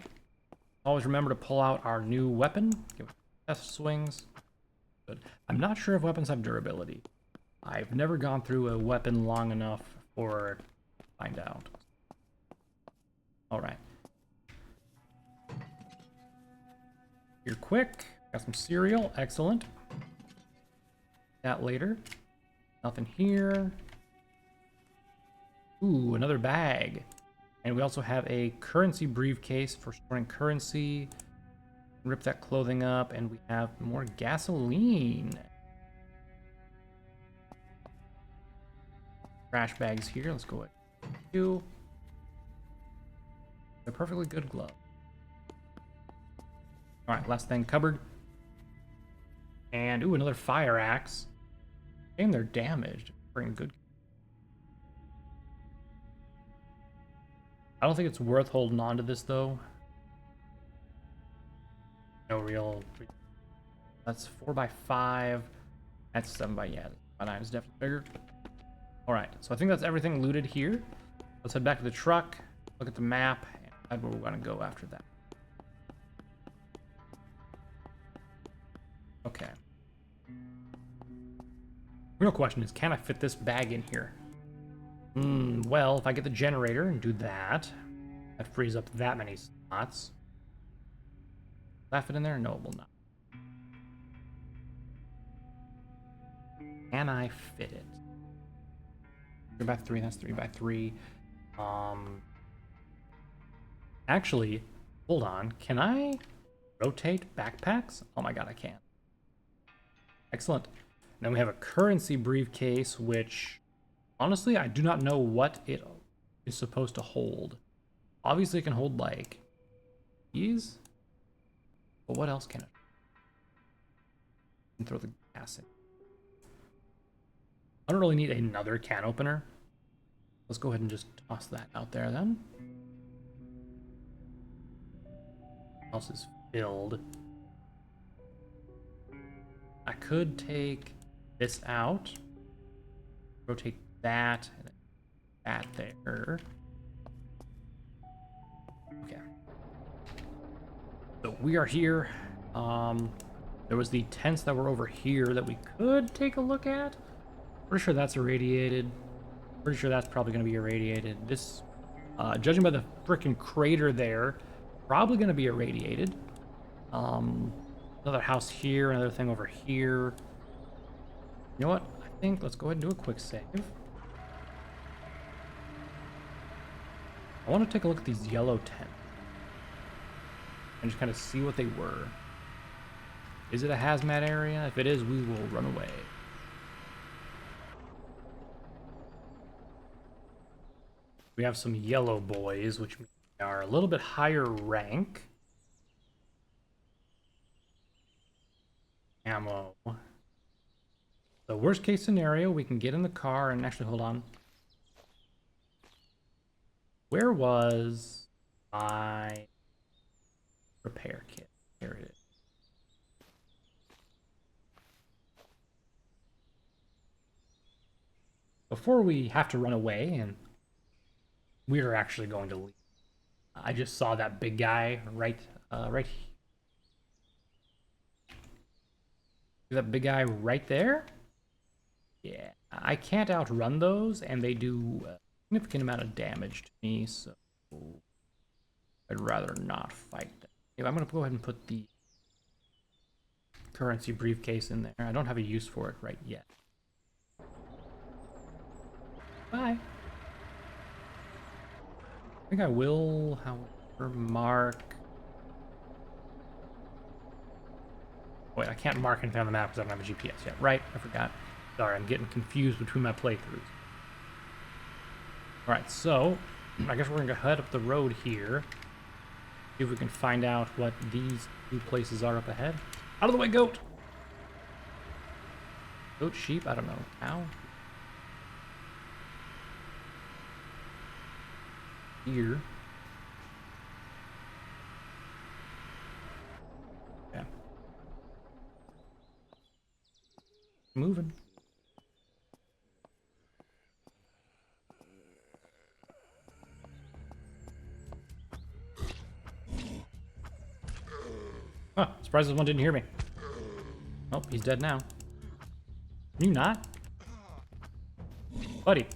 Always remember to pull out our new weapon. Give it test swings. Good. I'm not sure if weapons have durability. I've never gone through a weapon long enough or find out. All right. Here quick. Got some cereal. Excellent. That later. Nothing here. Ooh, another bag. And we also have a currency briefcase for storing currency. Rip that clothing up, and we have more gasoline. Trash bags here. Let's go with two. They're perfectly good gloves. All right, last thing, cupboard. And ooh, another fire axe. And they're damaged. Bring good. I don't think it's worth holding on to this though. No real. That's 4x5. That's 7x, yeah. 9 is definitely bigger. All right, so I think that's everything looted here. Let's head back to the truck, look at the map, and decide where we're gonna go after that. Okay. Real question is, can I fit this bag in here? Well, if I get the generator and do that, that frees up that many slots. Will that fit in there? No, it will not. Can I fit it? 3x3, that's 3x3. Actually, hold on. Can I rotate backpacks? Oh my god, I can. Excellent. And then we have a currency briefcase, which honestly, I do not know what it is supposed to hold. Obviously, it can hold like these, but what else can it? And throw the gas in. I don't really need another can opener. Let's go ahead and just toss that out there then. House is filled. I could take this out, rotate that, and that there. Okay. So we are here. There was the tents that were over here that we could take a look at. Pretty sure that's irradiated. Pretty sure that's probably going to be irradiated. This, judging by the freaking crater there, probably going to be irradiated. Another house here, another thing over here. You know what? I think let's go ahead and do a quick save. I want to take a look at these yellow tents and just kind of see what they were. Is it a hazmat area? If it is, we will run away. We have some yellow boys, which are a little bit higher rank. Ammo. The worst case scenario, we can get in the car and actually hold on. Where was my repair kit? Here it is. Before we have to run away, and we are actually going to leave. I just saw that big guy right here. See that big guy right there? Yeah, I can't outrun those, and they do a significant amount of damage to me, so I'd rather not fight them. Okay, I'm going to go ahead and put the currency briefcase in there. I don't have a use for it right yet. Bye. I think I will, however, mark. Wait, I can't mark anything on the map because I don't have a GPS yet. Right, I forgot. Sorry, I'm getting confused between my playthroughs. Alright, so I guess we're going to head up the road here. See if we can find out what these two places are up ahead. Out of the way, goat! Goat, sheep, I don't know. Cow? Here. Yeah. Moving. Huh, surprised this one didn't hear me. Oh, he's dead now. Can you not? Buddy.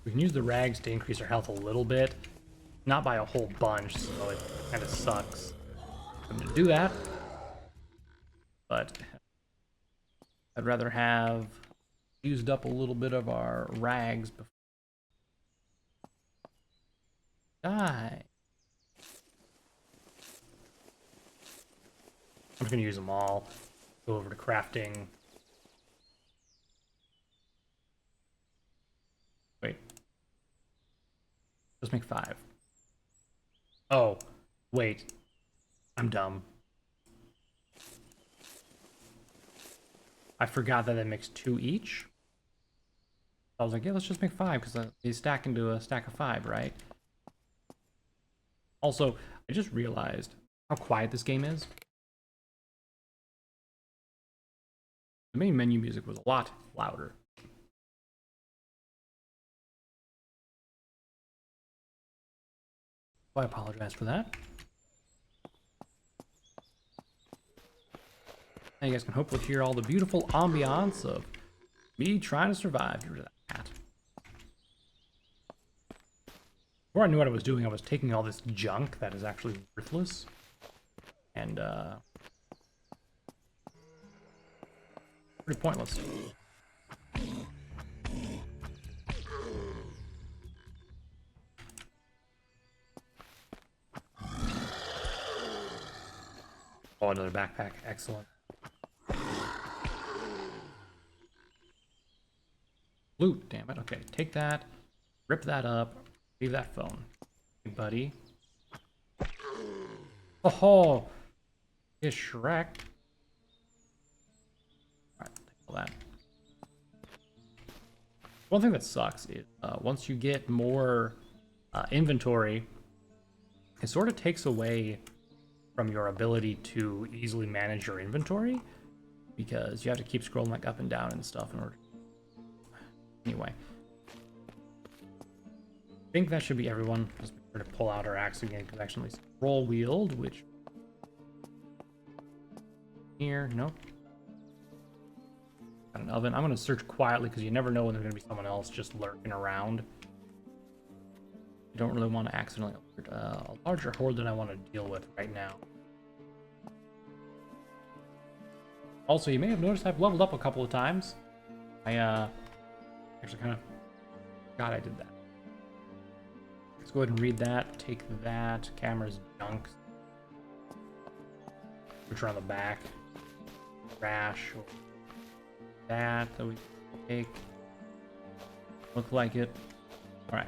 We can use the rags to increase our health a little bit. Not by a whole bunch, so it kind of sucks I'm to do that. But I'd rather have used up a little bit of our rags before I die. I'm just gonna use them all. Go over to crafting. Wait. Let's make 5. Oh, wait. I'm dumb. I forgot that it makes 2 each. I was like, yeah, let's just make 5 because they stack into a stack of 5, right? Also, I just realized how quiet this game is. The main menu music was a lot louder. So I apologize for that. Now you guys can hopefully hear all the beautiful ambiance of me trying to survive through that. Before I knew what I was doing, I was taking all this junk that is actually worthless. And, pretty pointless. Oh, another backpack. Excellent. Loot, damn it. Okay, take that. Rip that up. Leave that phone. Hey, buddy. Oh, it's Shrek. Alright, take all that. One thing that sucks is once you get more inventory, it sort of takes away from your ability to easily manage your inventory because you have to keep scrolling like up and down and stuff in order. Anyway, I think that should be everyone. Just make sure to pull out our axe again because actually scroll wield, which here, nope. Got an oven. I'm gonna search quietly because you never know when there's gonna be someone else just lurking around. You don't really want to accidentally alert a larger horde than I want to deal with right now. Also, you may have noticed I've leveled up a couple of times. I actually kind of forgot I did that. Let's go ahead and read that. Take that. Camera's junk. Which are on the back. Trash. That we take. Look like it. Alright.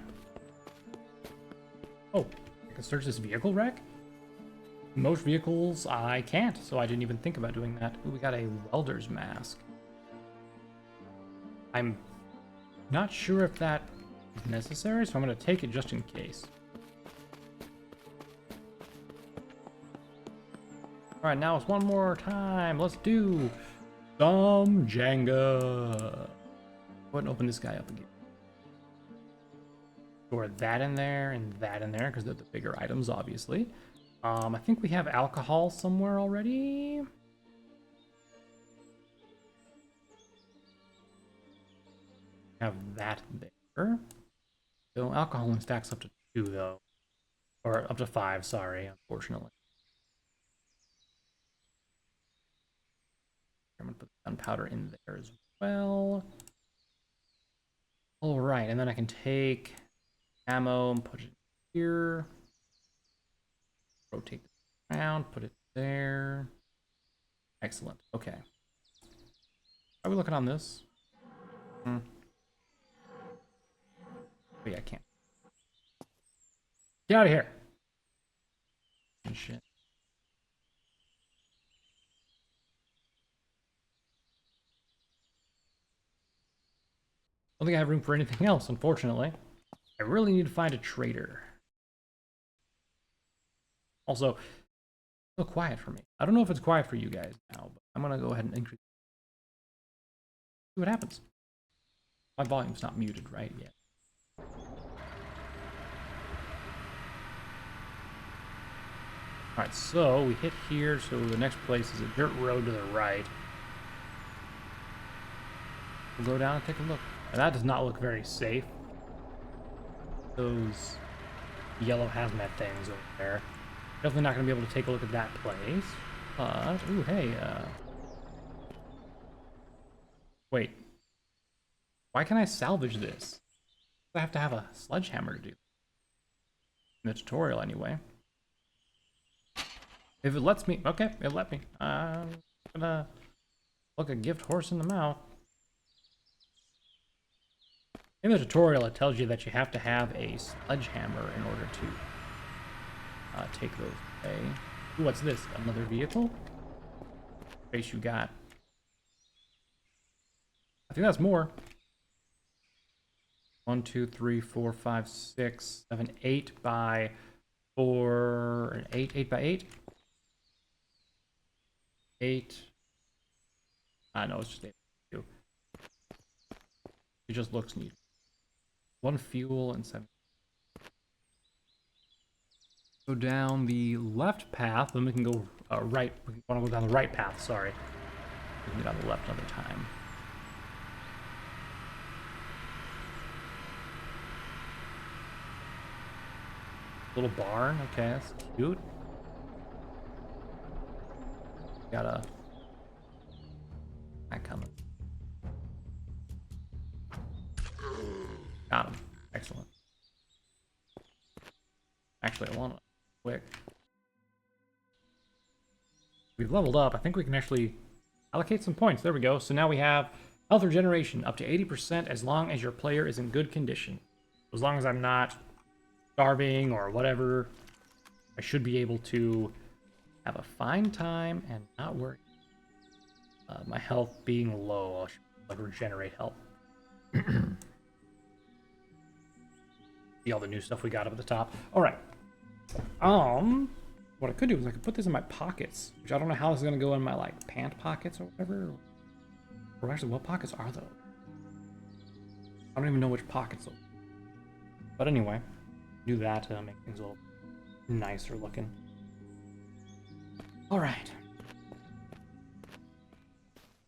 Oh, I can search this vehicle wreck? Most vehicles I can't, so I didn't even think about doing that. Ooh, we got a welder's mask. I'm not sure if that is necessary, so I'm going to take it just in case. Alright, now it's one more time. Let's do some Jenga. Go ahead and open this guy up again. Store that in there and that in there because they're the bigger items, obviously. I think we have alcohol somewhere already. Have that there. So alcohol only stacks up to 2 though. Or up to 5, sorry, unfortunately. I'm gonna put gunpowder in there as well. Alright, and then I can take ammo and put it here. Rotate it around, put it there. Excellent. Okay. How are we looking on this? Oh yeah, I can't. Get out of here. Shit. I don't think I have room for anything else, unfortunately. I really need to find a trader. Also, it's so quiet for me. I don't know if it's quiet for you guys now, but I'm gonna go ahead and increase. See what happens. My volume's not muted right yet. Alright, so we hit here, so the next place is a dirt road to the right. We'll go down and take a look. And that does not look very safe. those yellow hazmat things over there. Definitely not going to be able to take a look at that place. But, ooh, hey, wait. Why can I salvage this? I have to have a sledgehammer to do. In the tutorial, anyway. If it lets me, okay, it let me. I'm gonna look a gift horse in the mouth. In the tutorial, it tells you that you have to have a sledgehammer in order to take those away. Ooh, what's this? Another vehicle? Space you got. I think that's more. 1, 2, 3, 4, 5, 6, 7, 8 by 4, 8 by 8? 8. I know it's just 8 by 2. It just looks neat. 1 fuel and 7. Go down the left path, then we can go right. We want to go down the right path, sorry. We can go down the left another time. Little barn, okay, that's cute. Got a that coming. Got him. Excellent. Actually, I want to quick. We've leveled up. I think we can actually allocate some points. There we go. So now we have health regeneration up to 80% as long as your player is in good condition. As long as I'm not starving or whatever, I should be able to have a fine time and not worry. My health being low, I should like regenerate health. See all the new stuff we got up at the top. All right. What I could do is I could put this in my pockets, which I don't know how this is gonna go in my like pant pockets or whatever. Or actually, what pockets are those? I don't even know which pockets. But anyway, do that to make things a little nicer looking. All right.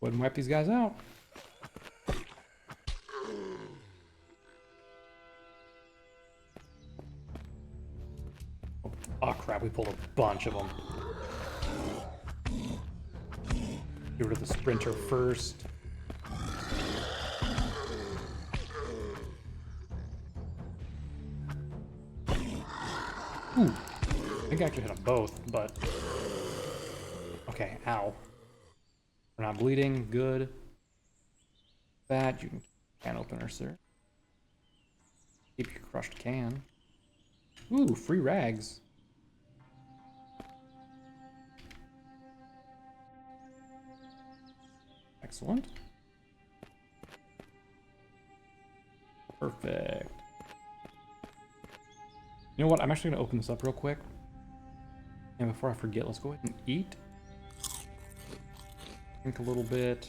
Go ahead and wipe these guys out. Oh crap, we pulled a bunch of them. Get rid of the sprinter first. Ooh. I think I actually hit them both, but... Okay, ow. We're not bleeding, good. That, you can opener, sir. Keep your crushed can. Ooh, free rags. Excellent. Perfect. You know what? I'm actually going to open this up real quick. And before I forget, let's go ahead and eat. Drink a little bit.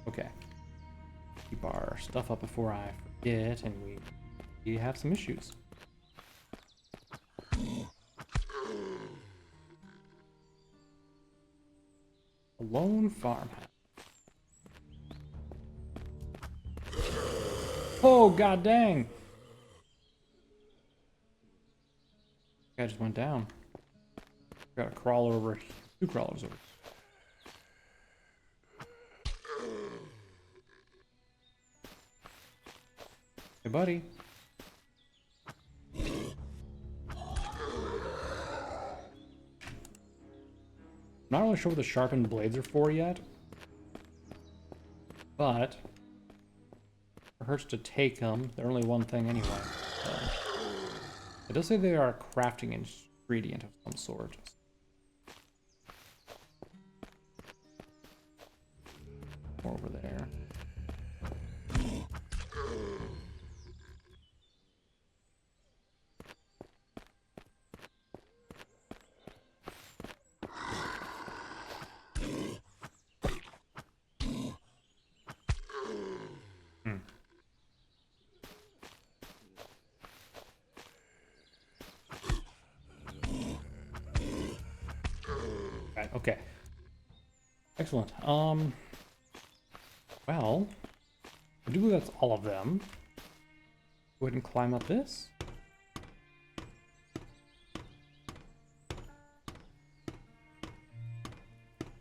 Okay. Keep our stuff up before I forget, and we have some issues. A lone farmhouse. Oh, god dang! Guy just went down. Got a crawler over. 2 crawlers over. Hey, buddy. Not really sure what the sharpened blades are for yet, but it hurts to take them. They're only one thing anyway. So. It does say they are a crafting ingredient of some sort. More over there. Okay. Excellent. Well, I do believe that's all of them. Go ahead and climb up this.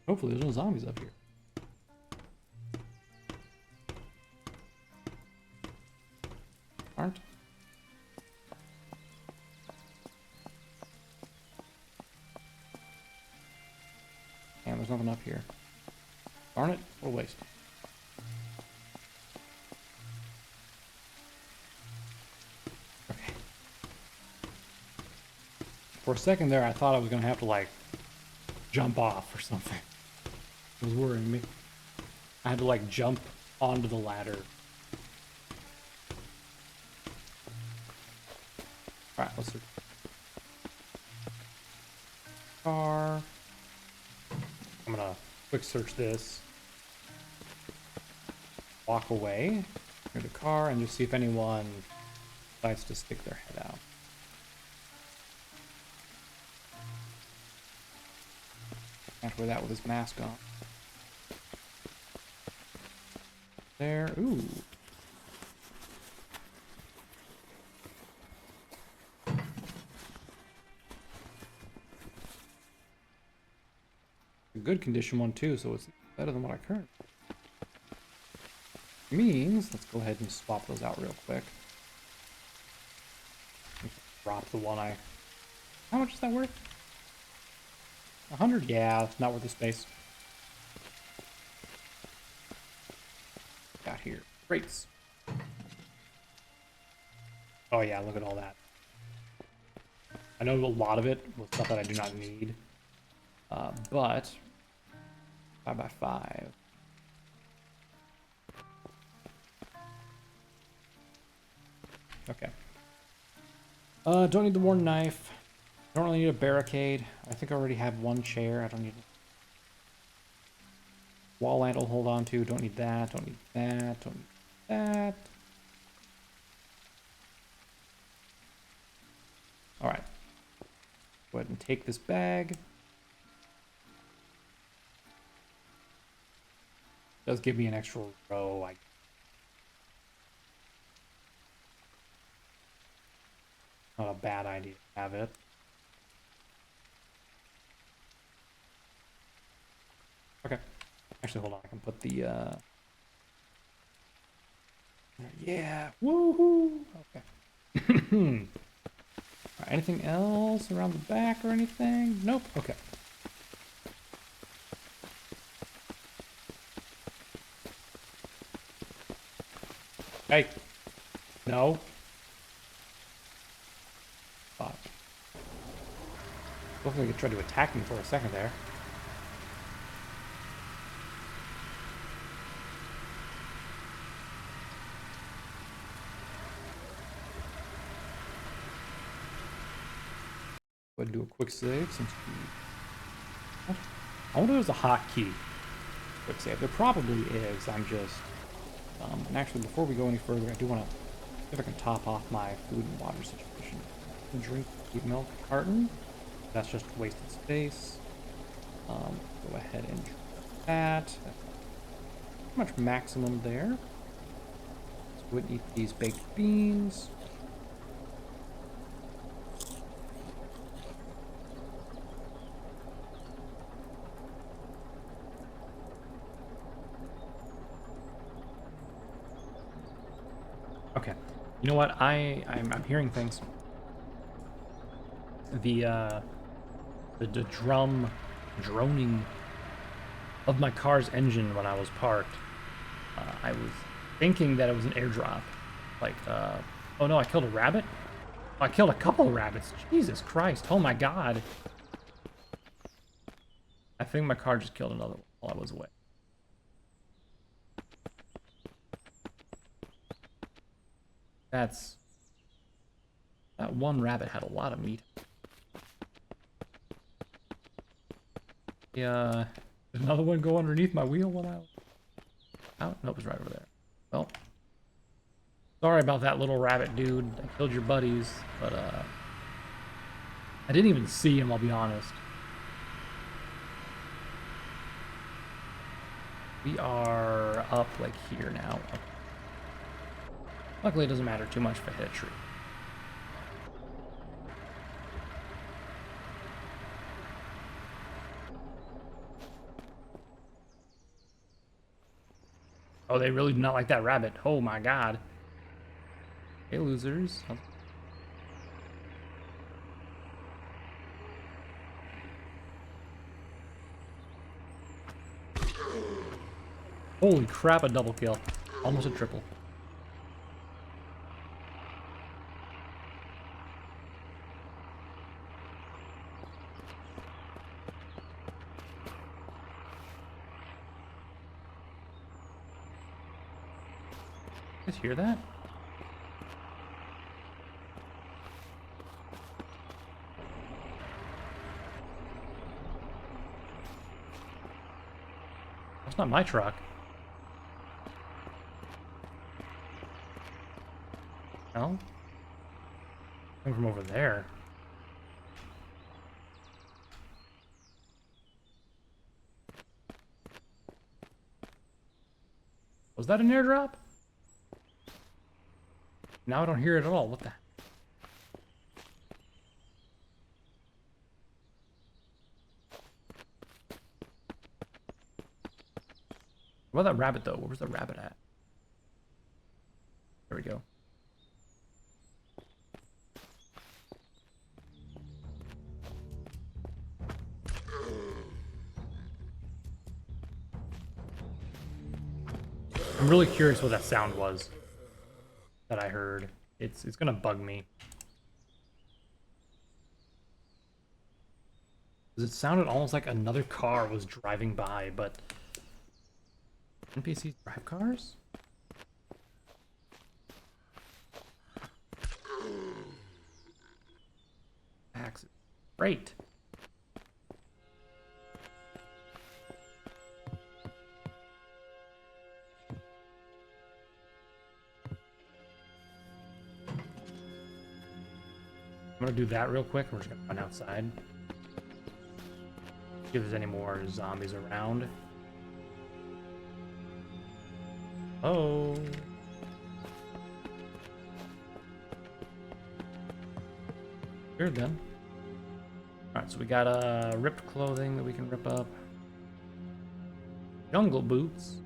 Hopefully there's no zombies up here. Aren't? And there's nothing up here. Darn it, what a waste. Okay. For a second there, I thought I was gonna have to, like, jump off or something. It was worrying me. I had to, like, jump onto the ladder. Alright, let's search. Car. I'm gonna quick search this. Walk away near the car and just see if anyone decides to stick their head out. Can't wear that with his mask on. There. Ooh. A good condition one too, so it's better than what I currently. Means let's go ahead and swap those out real quick. Drop the one I. How much is that worth? 100? Yeah, not worth the space. Got here. Crates. Oh yeah, look at all that. I know a lot of it was stuff that I do not need. But 5x5. Okay. Don't need the worn knife. Don't really need a barricade. I think I already have one chair. I don't need wall lamp to hold on to. Don't need that. Don't need that. Don't need that. All right. Go ahead and take this bag. Does give me an extra row. Not a bad idea to have it. Okay. Actually, hold on. I can put the, yeah. Woohoo! Okay. Alright, anything else around the back or anything? Nope. Okay. Hey. No. Fuck. Looked like it tried to attack me for a second there. Go ahead and do a quick save since we... I wonder if there's a hotkey. Quick save. There probably is. I'm just... and actually, before we go any further, I do want to see if I can top off my food and water situation. Drink milk carton. That's just wasted space. Go ahead and drink that. Pretty much maximum there. So we would eat these baked beans. Okay. You know what? I'm hearing things. The droning of my car's engine when I was parked. I was thinking that it was an airdrop. Like, oh no, I killed a rabbit? Oh, I killed a couple of rabbits. Jesus Christ. Oh my God. I think my car just killed another one while I was away. That one rabbit had a lot of meat. Yeah, did another one go underneath my wheel while I was out? Nope, it was right over there. Well, sorry about that, little rabbit dude. I killed your buddies, but I didn't even see him, I'll be honest. We are up like here now. Luckily, it doesn't matter too much if I hit a tree. Oh, they really do not like that rabbit. Oh my god. Hey, losers. Holy crap, a double kill. Almost a triple. You guys hear that? That's not my truck. No? Coming from over there. Was that an airdrop? Now I don't hear it at all. What the? What about that rabbit though? Where was the rabbit at? There we go. I'm really curious what that sound was that I heard. It's gonna bug me. Because it sounded almost like another car was driving by, but NPCs drive cars? Axe. Great. I'm gonna do that real quick. We're just gonna run outside. See if there's any more zombies around. Oh. Weird then. Alright, so we got ripped clothing that we can rip up. Jungle boots.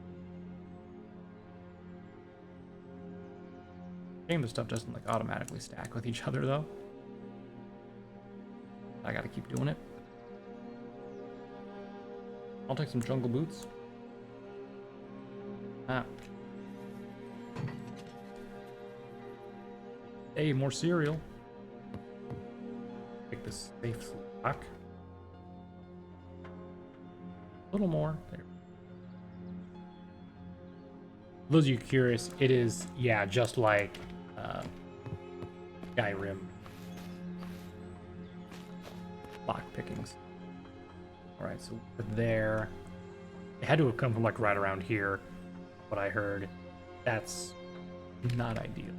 Shame the stuff doesn't like automatically stack with each other though. I gotta keep doing it. I'll take some jungle boots. Ah. Hey, more cereal. Take this safe lock. A little more. There. For those of you curious, it is, yeah, just like Skyrim. Lock pickings. Alright, so there. It had to have come from like right around here. What I heard. That's not ideal.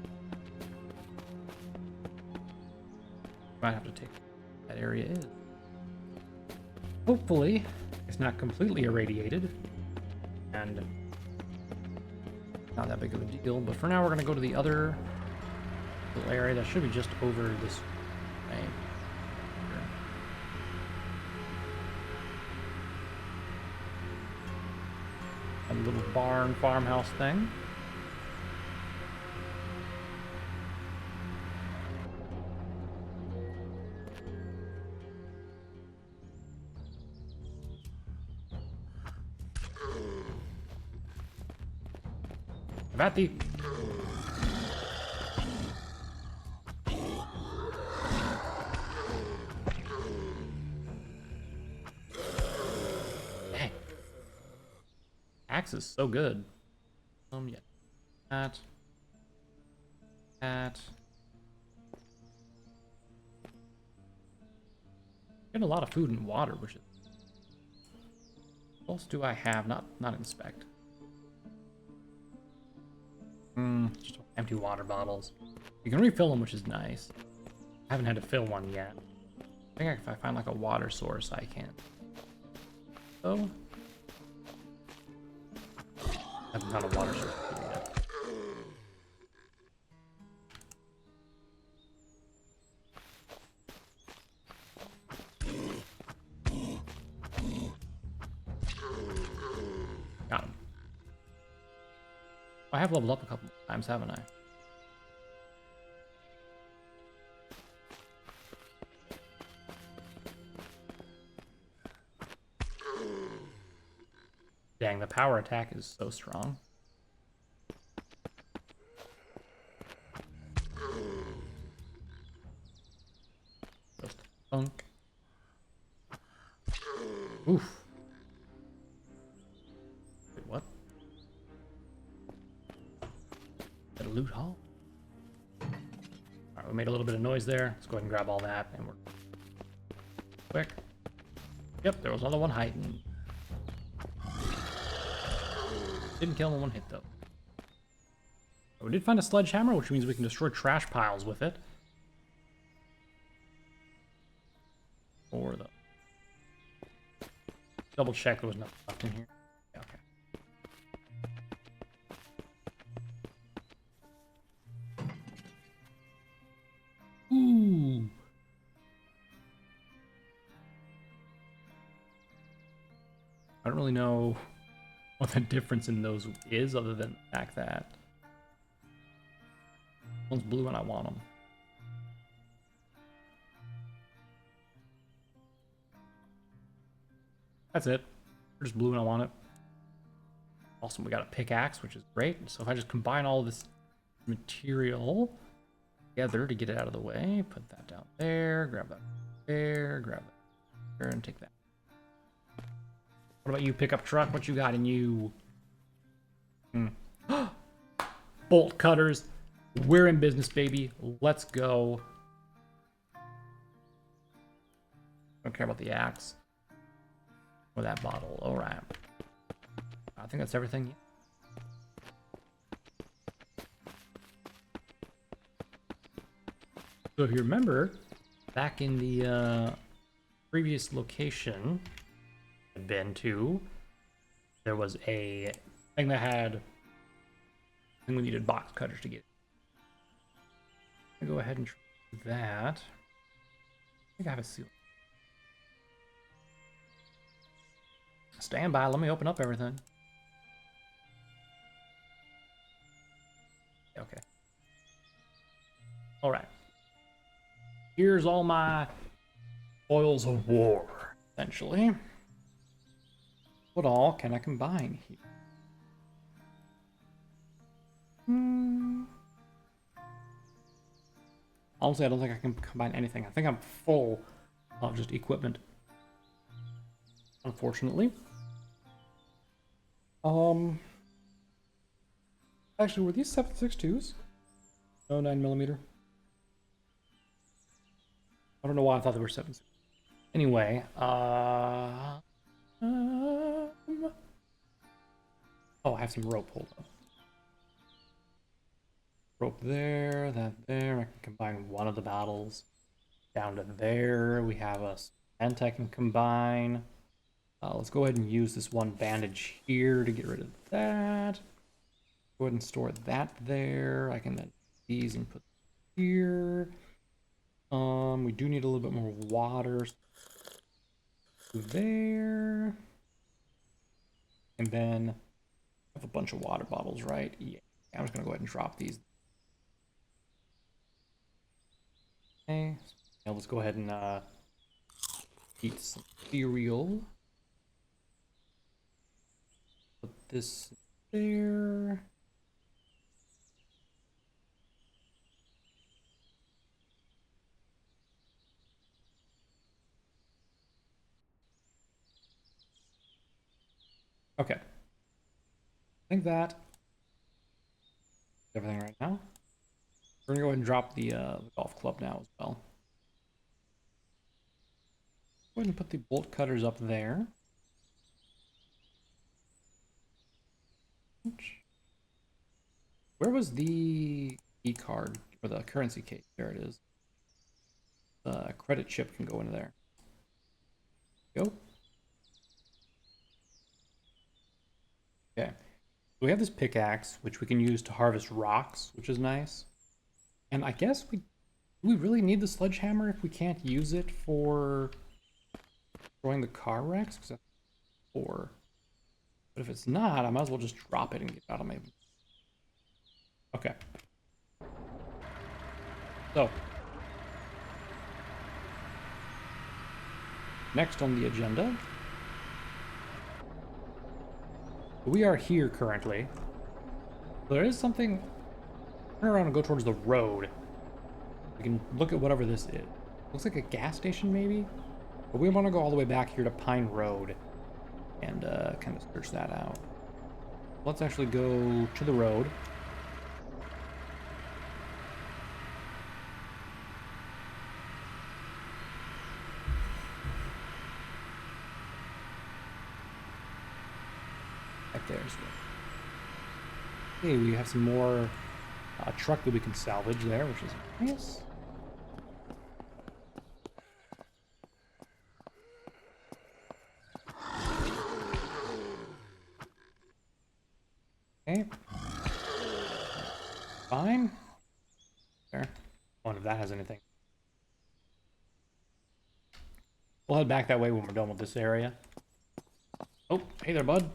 Might have to take that area is. Hopefully, it's not completely irradiated. And not that big of a deal. But for now, we're going to go to the other little area that should be just over this way. A little barn farmhouse thing. Vati. Dang. Axe is so good. Yeah. That. Get a lot of food and water, which is. What else do I have? Not inspect. Just empty water bottles. You can refill them, which is nice. I haven't had to fill one yet. I think if I find like a water source, I can. So, Haven't found a water source here yet. Got him. I have leveled up a couple times, haven't I? Dang, the power attack is so strong. Just thunk. Oof. Wait, what? At a loot haul? Alright, we made a little bit of noise there. Let's go ahead and grab all that and we're quick. Yep, there was another one hiding. Didn't kill him in one hit though. We did find a sledgehammer, which means we can destroy trash piles with it. Or the double check there was nothing left in here. Yeah, okay. Ooh. I don't really know what the difference in those is, other than the fact that one's blue and I want them. That's it. They're just blue and I want it. Awesome, we got a pickaxe, which is great. So if I just combine all this material together to get it out of the way, put that down there, grab that there, grab that there, and take that. What about you, pickup truck? What you got in you? Bolt cutters. We're in business, baby. Let's go. Don't care about the axe. Or that bottle. Alright. I think that's everything. So if you remember, back in the previous location I'd been to, there was a thing that had, I think we needed box cutters to get. I'll go ahead and try that. I think I have a seal. Stand by, let me open up everything. Okay. Alright. Here's all my spoils of war, essentially. What all can I combine here? Honestly, I don't think I can combine anything. I think I'm full of just equipment. Unfortunately. Actually, were these 7.62s? No, 9mm. I don't know why I thought they were 7. Anyway, oh, I have some rope. Hold on. Rope there, that there. I can combine one of the battles. Down to there, we have a cement I can combine. Let's go ahead and use this one bandage here to get rid of that. Go ahead and store that there. I can then these and put here. We do need a little bit more water. There. And then I have a bunch of water bottles, right? Yeah. I'm just gonna go ahead and drop these. Okay. Now let's go ahead and eat some cereal. Put this there. Okay. I think that everything right now. We're gonna go ahead and drop the golf club now as well. Go ahead and put the bolt cutters up there. Where was the e-card or the currency case? There it is. The credit chip can go into there. Go. Okay. We have this pickaxe, which we can use to harvest rocks, which is nice. And I guess we really need the sledgehammer if we can't use it for destroying the car wrecks, because that's 4. But if it's not, I might as well just drop it and get out of my... Okay. So. Next on the agenda. We are here currently. There is something... Turn around and go towards the road. We can look at whatever this is. Looks like a gas station, maybe? But we want to go all the way back here to Pine Road and kind of search that out. Let's actually go to the road. Right there's it. Okay, we have some more truck that we can salvage there, which is nice. Okay. Fine. There. I wonder if that has anything. We'll head back that way when we're done with this area. Oh, hey there, bud.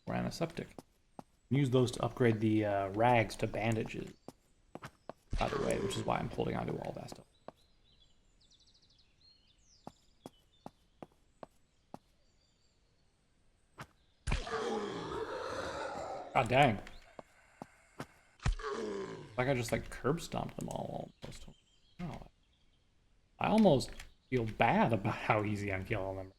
We're antiseptic. Use those to upgrade the rags to bandages, by the way, which is why I'm holding on to all that stuff. God dang. Like I just like curb stomped them all almost. Oh, I almost feel bad about how easy I'm killing them.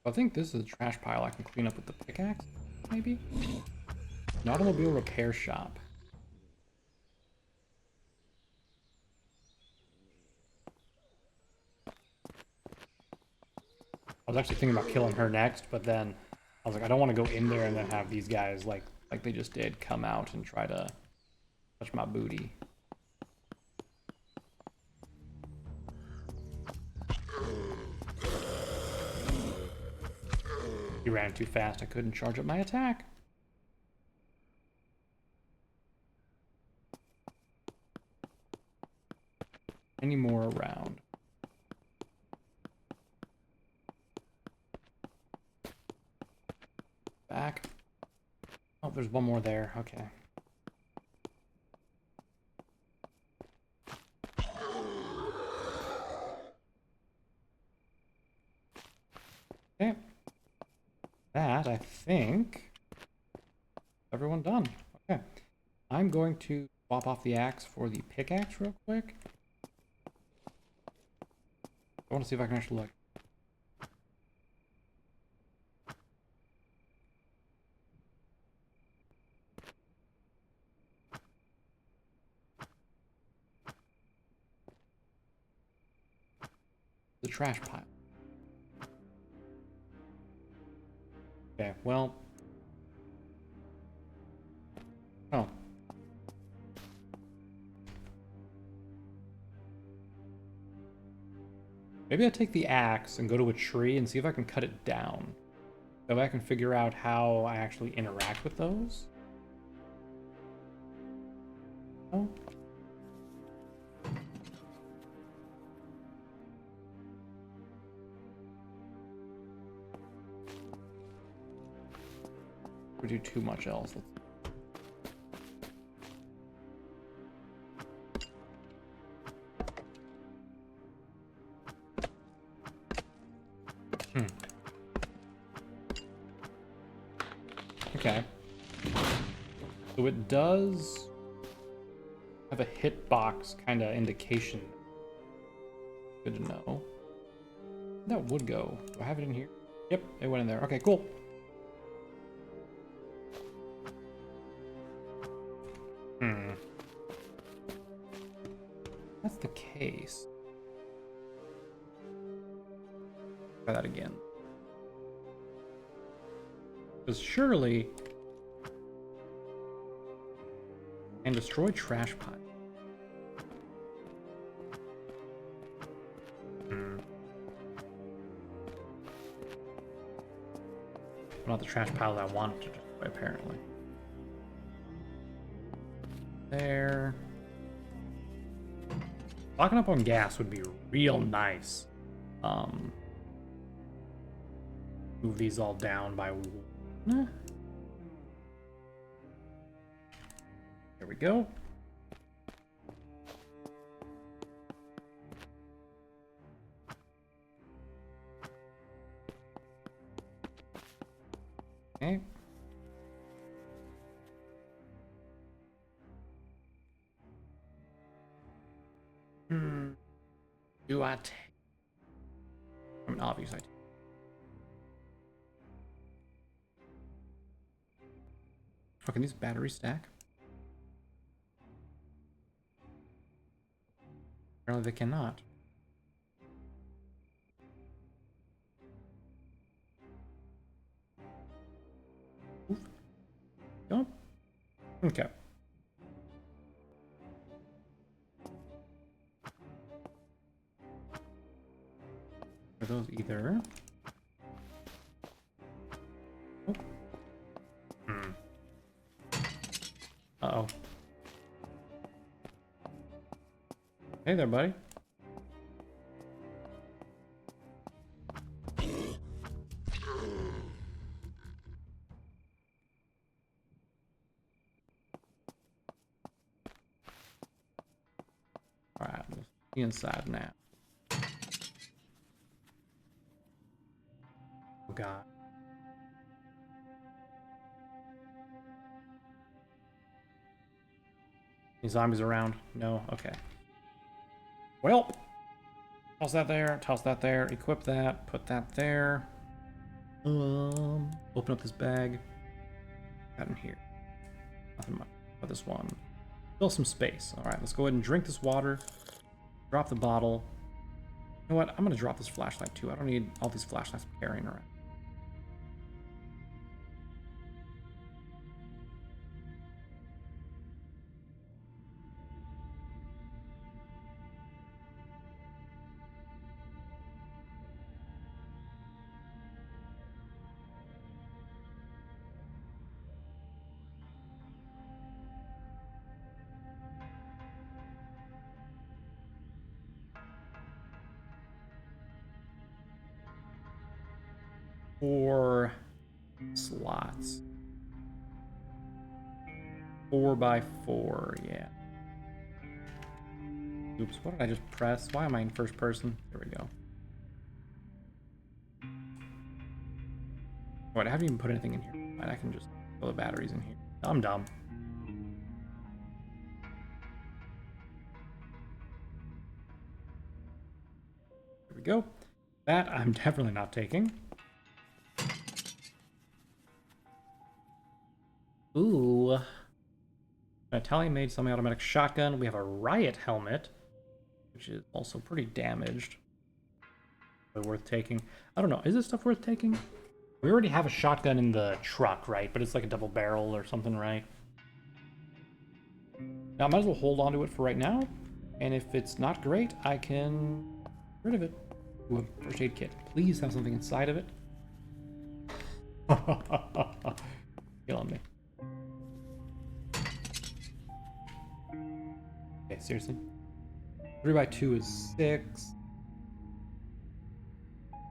I think this is a trash pile I can clean up with the pickaxe, maybe? An automobile repair shop. I was actually thinking about killing her next, but then I was like, I don't want to go in there and then have these guys, like they just did, come out and try to touch my booty. He ran too fast, I couldn't charge up my attack. Any more around? Back. Oh, there's one more there. Okay. Okay. That, I think... Everyone done. Okay. I'm going to swap off the axe for the pickaxe real quick. I want to see if I can actually look. The trash pile. Okay, well. Oh. Maybe I take the axe and go to a tree and see if I can cut it down. So I can figure out how I actually interact with those. Oh. We do too much else. Okay. So it does have a hitbox kind of indication. Good to know. That would go. Do I have it in here? Yep, it went in there. Okay, cool. That's the case. Try that again. Because surely... And destroy trash pile. Not the trash pile that I wanted to destroy, apparently. There. Stocking up on gas would be real nice. Move these all down by one. There we go. Okay. Do I take? I mean, obviously I take. Fucking these batteries stack? Apparently they cannot. Oof. Go. Okay. Are those either? Oh. Uh-oh. Hey there, buddy. Alright, let's be inside now. Oh god. Any zombies around? No? Okay. Well, toss that there, equip that, put that there. Open up this bag. Got in here. Nothing much. But this one. Fill some space. Alright, let's go ahead and drink this water. Drop the bottle. You know what? I'm gonna drop this flashlight too. I don't need all these flashlights I'm carrying around. Four slots. 4x4, yeah. Oops, what did I just press? Why am I in first person? There we go. What, I haven't even put anything in here. Right, I can just throw the batteries in here. I'm dumb. There we go. That I'm definitely not taking. Ooh. An Italian-made semi-automatic shotgun. We have a riot helmet, which is also pretty damaged. Really worth taking. I don't know. Is this stuff worth taking? We already have a shotgun in the truck, right? But it's like a double barrel or something, right? Now, I might as well hold on to it for right now. And if it's not great, I can get rid of it. Ooh, a first aid kit. Please have something inside of it. Killing me. Okay, seriously. 3x2 is 6.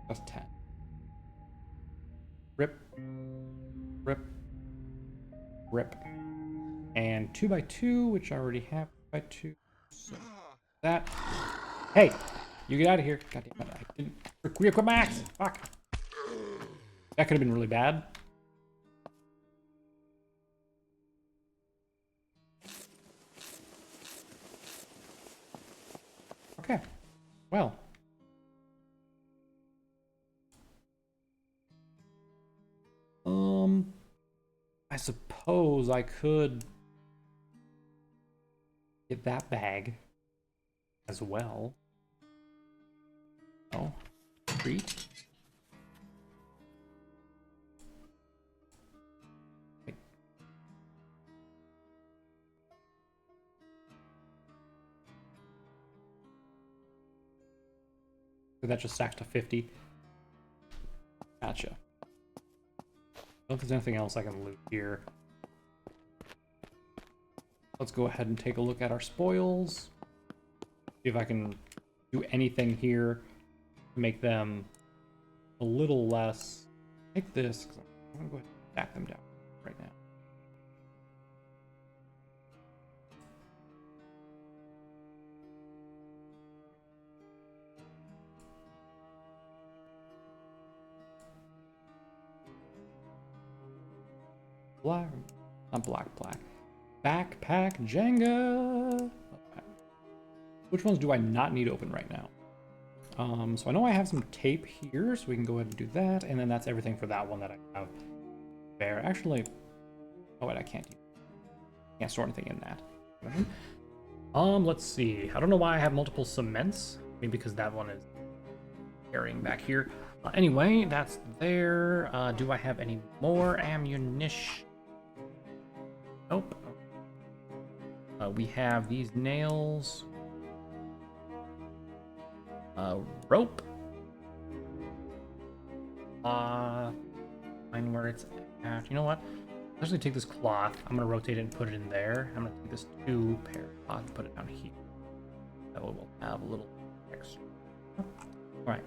That's 10. Rip. Rip. Rip. And 2x2, which I already have. By 2. So that. Hey! You get out of here. God damn it. I didn't re-equip my axe. Fuck. That could have been really bad. Okay. Well. I suppose I could get that bag as well. Oh, treat. Wait. So that just stacks to 50. Gotcha. don't think there's anything else I can loot here. Let's go ahead and take a look at our spoils. See if I can do anything here to make them a little less. Take this, because I'm going to go ahead and stack them down right now. Black, not black. Backpack Jenga. Okay. Which ones do I not need open right now? So I know I have some tape here, so we can go ahead and do that, and then that's everything for that one that I have there. Actually, oh wait, I can't store anything in that. Let's see. I don't know why I have multiple cements. Maybe because that one is carrying back here. Anyway, that's there. Do I have any more ammunition? Nope. We have these nails. Rope. Find where it's at. You know what? Let's actually take this cloth. I'm gonna rotate it and put it in there. I'm gonna take this 2 pair of cloth and put it down here. That way we'll have a little extra. Alright.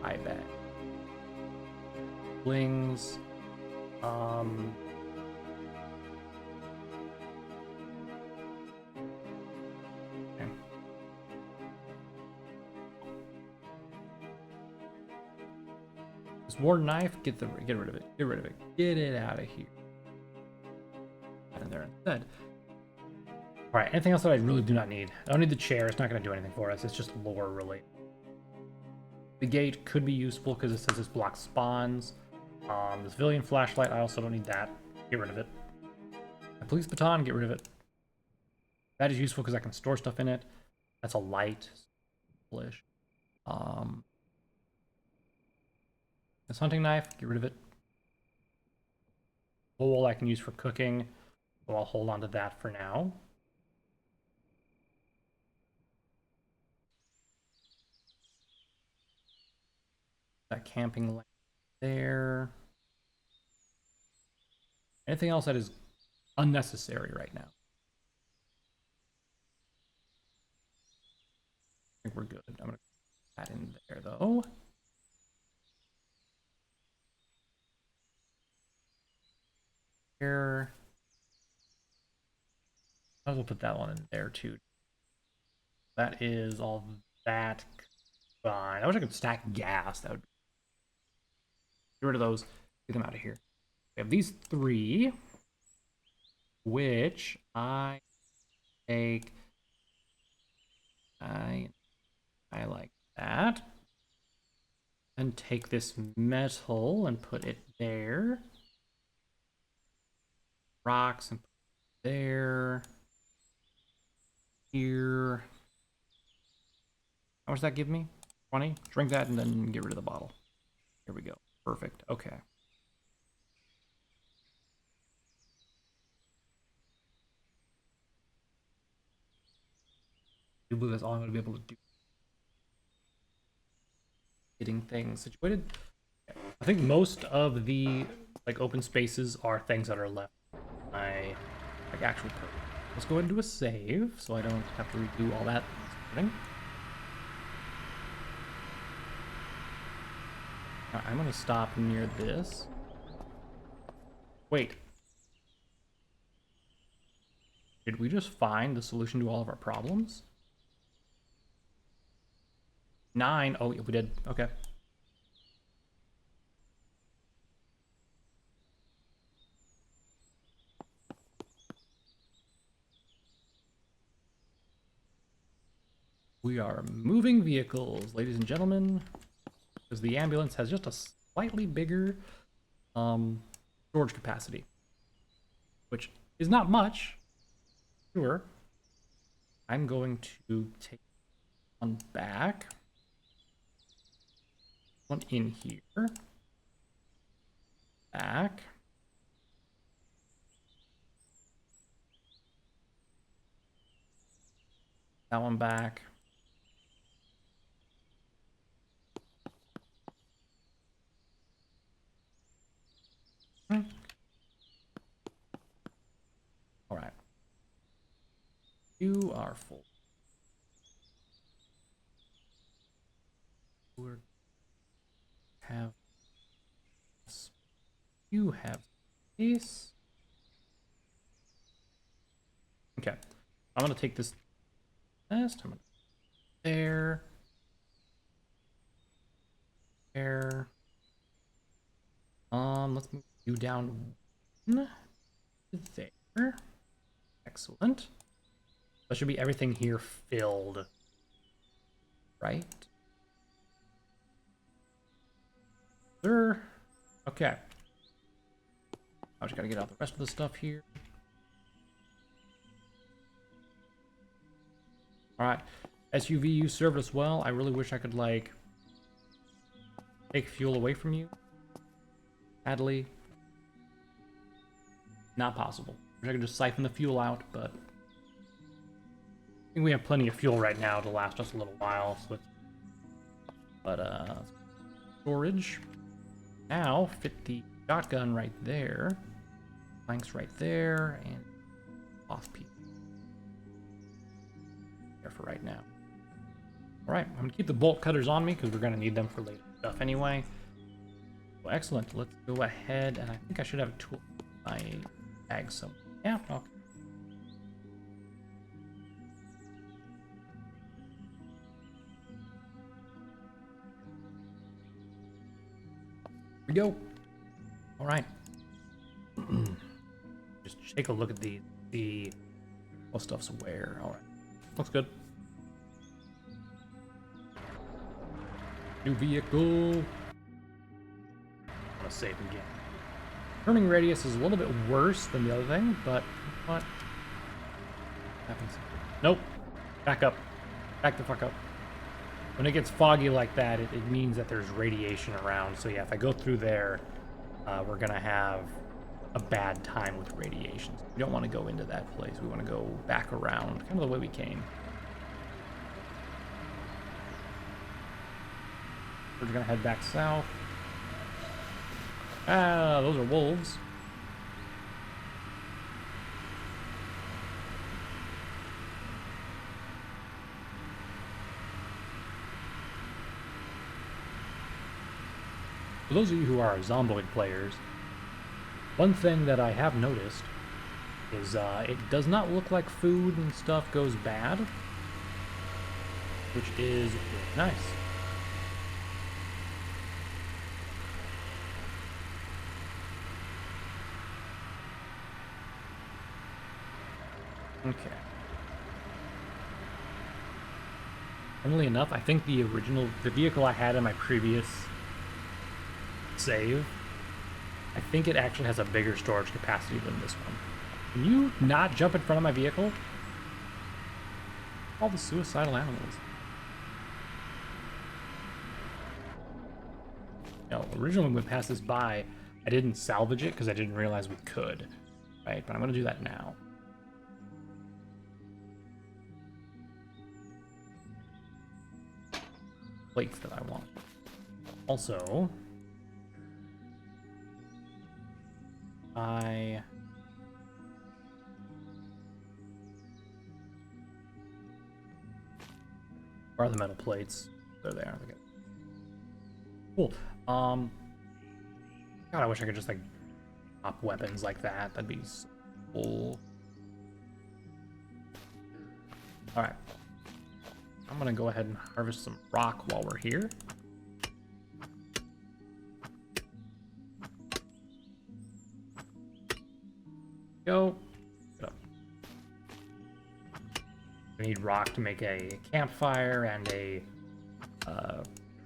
Eye bag. Blings. Okay. This war knife, get rid of it. Get rid of it. Get it out of here. And there instead. Alright, anything else that I really do not need? I don't need the chair, it's not going to do anything for us, it's just lore related. The gate could be useful because it says this blocks spawns. The civilian flashlight, I also don't need that. Get rid of it. The police baton, get rid of it. That is useful because I can store stuff in it. That's a light. This hunting knife, get rid of it. Bowl I can use for cooking, so I'll hold on to that for now. That camping lamp there. Anything else that is unnecessary right now? I think we're good. I'm gonna put that in there though. Here. I will put that one in there too. That is all that. Fine. I wish I could stack gas. That would be. Get rid of those. Get them out of here. We have these 3, which I take. I like that. And take this metal and put it there. Rocks and put it there. Here. How much does that give me? 20? Drink that and then get rid of the bottle. Here we go. Perfect. Okay. I believe that's all I'm going to be able to do. Getting things situated. I think most of the open spaces are things that are left. Actual purpose. Let's go ahead and do a save so I don't have to redo all that. I'm going to stop near this. Wait. Did we just find the solution to all of our problems? 9. Oh, yeah, we did. Okay. We are moving vehicles, ladies and gentlemen, because the ambulance has just a slightly bigger storage capacity, which is not much. Sure. I'm going to take one back. One in here. Back. That one back. All right. You are full. Have you have this? Okay. I'm gonna take this test. I'm gonna there. There. Let's move you down one to there. Excellent. That should be everything here filled. Right? Sure. Okay. I just gotta get out the rest of the stuff here. Alright. SUV, you served us well. I really wish I could, like, take fuel away from you. Sadly, not possible. I could just siphon the fuel out, but I think we have plenty of fuel right now to last us a little while. So it's... But storage. Now fit the shotgun right there, planks right there, and off piece there for right now. All right, I'm gonna keep the bolt cutters on me because we're gonna need them for later stuff anyway. Well, excellent. Let's go ahead, and I think I should have a tool in my bag somewhere. Yeah, okay. Here we go. All right. Just take a look at the what stuff's where. All right. Looks good. New vehicle. I'm gonna save again. Turning radius is a little bit worse than the other thing, but what happens? Nope. Back up. Back the fuck up. When it gets foggy like that, it means that there's radiation around. So yeah, if I go through there, we're gonna have a bad time with radiation. We don't want to go into that place. We want to go back around, kind of the way we came. We're gonna head back south. Ah, those are wolves. For those of you who are Zomboid players, one thing that I have noticed is it does not look like food and stuff goes bad, which is really nice. Okay. Funnily enough, I think the vehicle I had in my previous save, I think it actually has a bigger storage capacity than this one. Can you not jump in front of my vehicle? All the suicidal animals. No, originally when we passed this by, I didn't salvage it because I didn't realize we could. Right, but I'm gonna do that now. Plates that I want. Also, where are the metal plates? They're there. Okay. Cool. God, I wish I could just like pop weapons like that. That'd be so cool. All right. I'm gonna go ahead and harvest some rock while we're here. Go. Get up. We need rock to make a campfire and a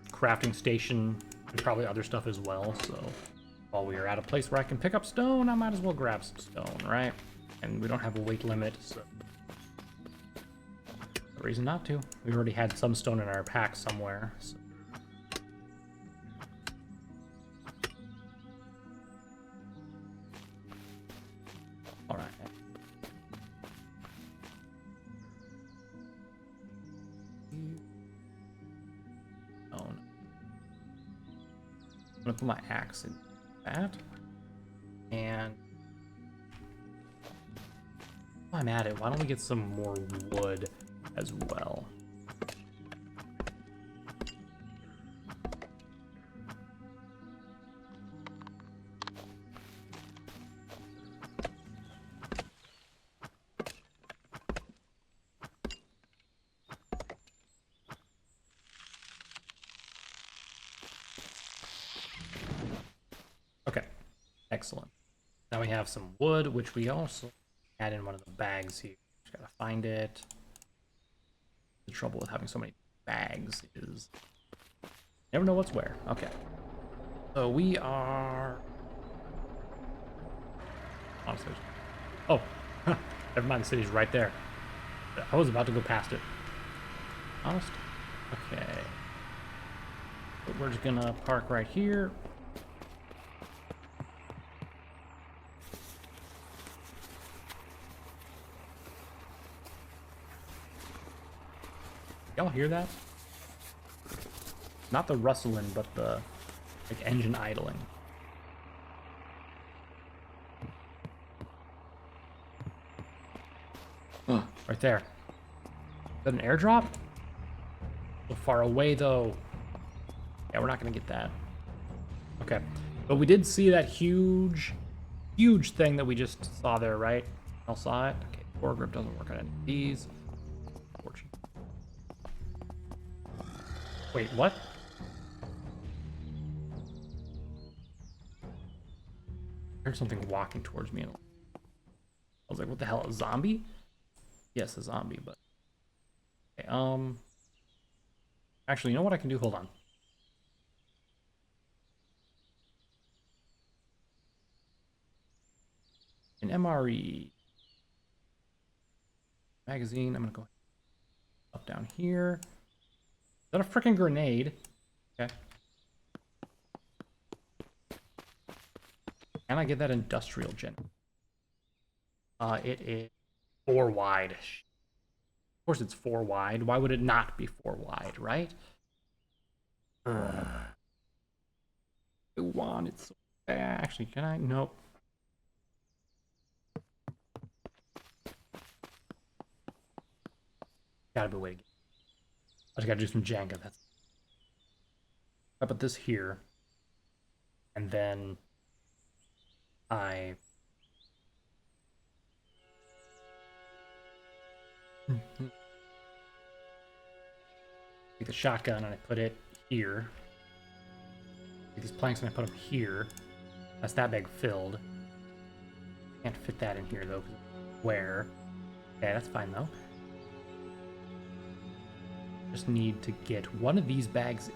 crafting station and probably other stuff as well. So while we are at a place where I can pick up stone, I might as well grab some stone, right? And we don't have a weight limit, so no reason not to. We've already had some stone in our pack somewhere. So. I'm gonna put my axe in that. And while I'm at it, why don't we get some more wood as well? Okay, excellent. Now we have some wood, which we also add in one of the bags here. Just gotta find it. The trouble with having so many bags is never know what's where. Okay. So we are... Honestly. Oh, never mind, the city's right there. I was about to go past it. Honest? Okay. But we're just gonna park right here. Y'all hear that? Not the rustling, but the like engine idling. Right there. Is that an airdrop? So far away though. Yeah, we're not gonna get that. Okay. But we did see that huge thing that we just saw there, right? Y'all saw it? Okay, foregrip doesn't work on any of these. Fortune. Wait, what? I heard something walking towards me. I was like, what the hell, a zombie? Yes, a zombie, but... Okay, actually, you know what I can do? Hold on. An MRE. Magazine, I'm gonna go up down here. Is that a freaking grenade? Okay. Can I get that industrial gen? It is 4 wide. Of course it's 4 wide. Why would it not be 4 wide, right? I want it so bad. Actually, can I? Nope. Gotta be a way to get. I just gotta do some Jenga. That's. I put this here, and then I. Take the shotgun and I put it here. Take these planks and I put them here. That's that bag filled. Can't fit that in here though. Where? Okay, that's fine though. Just need to get one of these bags.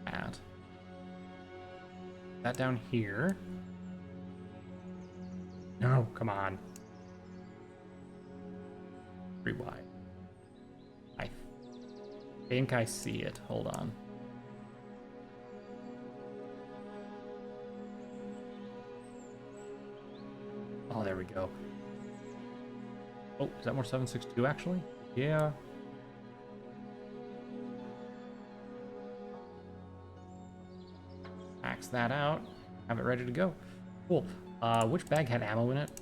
Add that down here. No, come on. 3 wide. I think I see it. Hold on. Oh, there we go. Oh, is that more 762 actually? Yeah. Max that out. Have it ready to go. Cool. Which bag had ammo in it?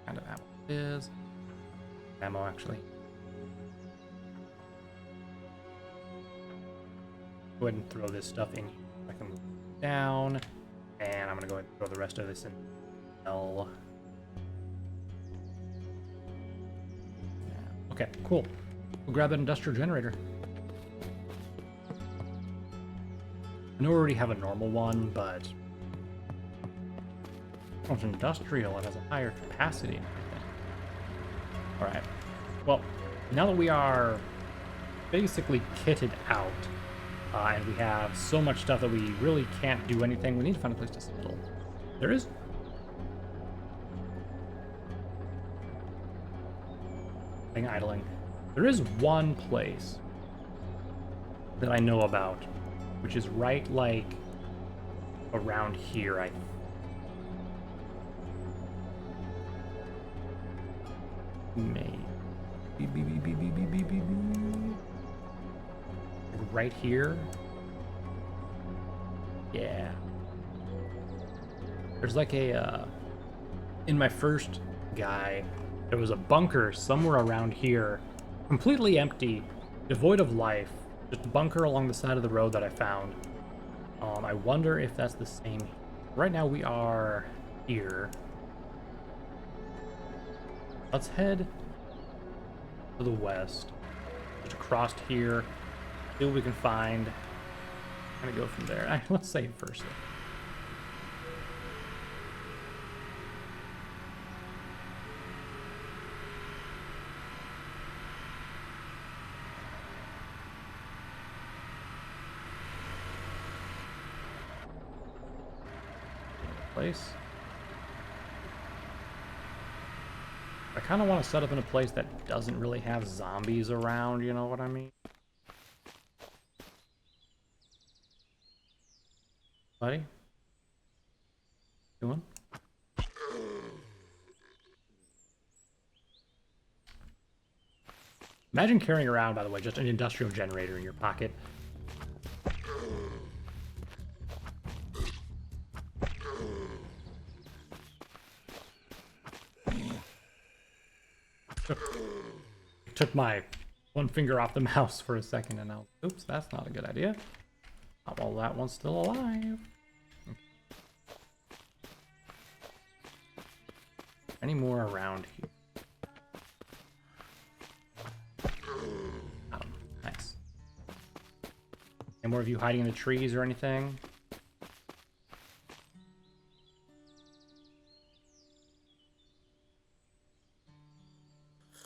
Kind of ammo is. Ammo actually. Go ahead and throw this stuff in. I can move it down, and I'm gonna go ahead and throw the rest of this in L. Yeah. Okay, cool. We'll grab that industrial generator. I know we already have a normal one, but it's industrial. It has a higher capacity and everything. All right. Well, now that we are basically kitted out. And we have so much stuff that we really can't do anything. We need to find a place to settle. There is. Thing idling. There is one place that I know about, which is right like around here, I maybe right here. Yeah. There's like a in my first guy, there was a bunker somewhere around here, completely empty, devoid of life, just a bunker along the side of the road that I found. I wonder if that's the same. Right now we are here. Let's head to the west, just across here, see what we can find. Kind of go from there. Let's save first. Place. I kind of want to set up in a place that doesn't really have zombies around, you know what I mean? Buddy? Doing? Imagine carrying around, by the way, just an industrial generator in your pocket. Took my one finger off the mouse for a second and I was, oops, that's not a good idea. Not while that one's still alive. Any more around here? Oh, nice. Any more of you hiding in the trees or anything?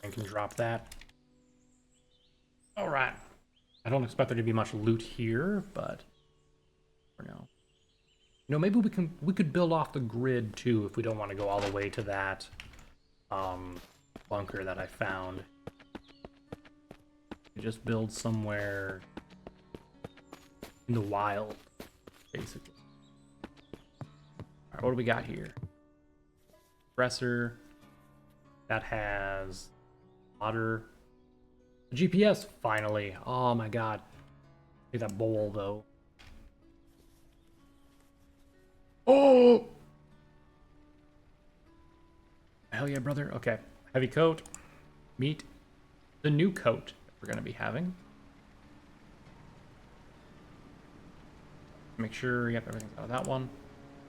I can drop that. All right. I don't expect there to be much loot here, but for now. You know, maybe we could build off the grid too if we don't want to go all the way to that bunker that I found. Just build somewhere in the wild, basically. All right, what do we got here? Compressor that has water. GPS, finally. Oh my god. Look at that bowl, though. Oh! Hell yeah, brother. Okay. Heavy coat. Meet the new coat that we're going to be having. Make sure, yep, everything's out of that one.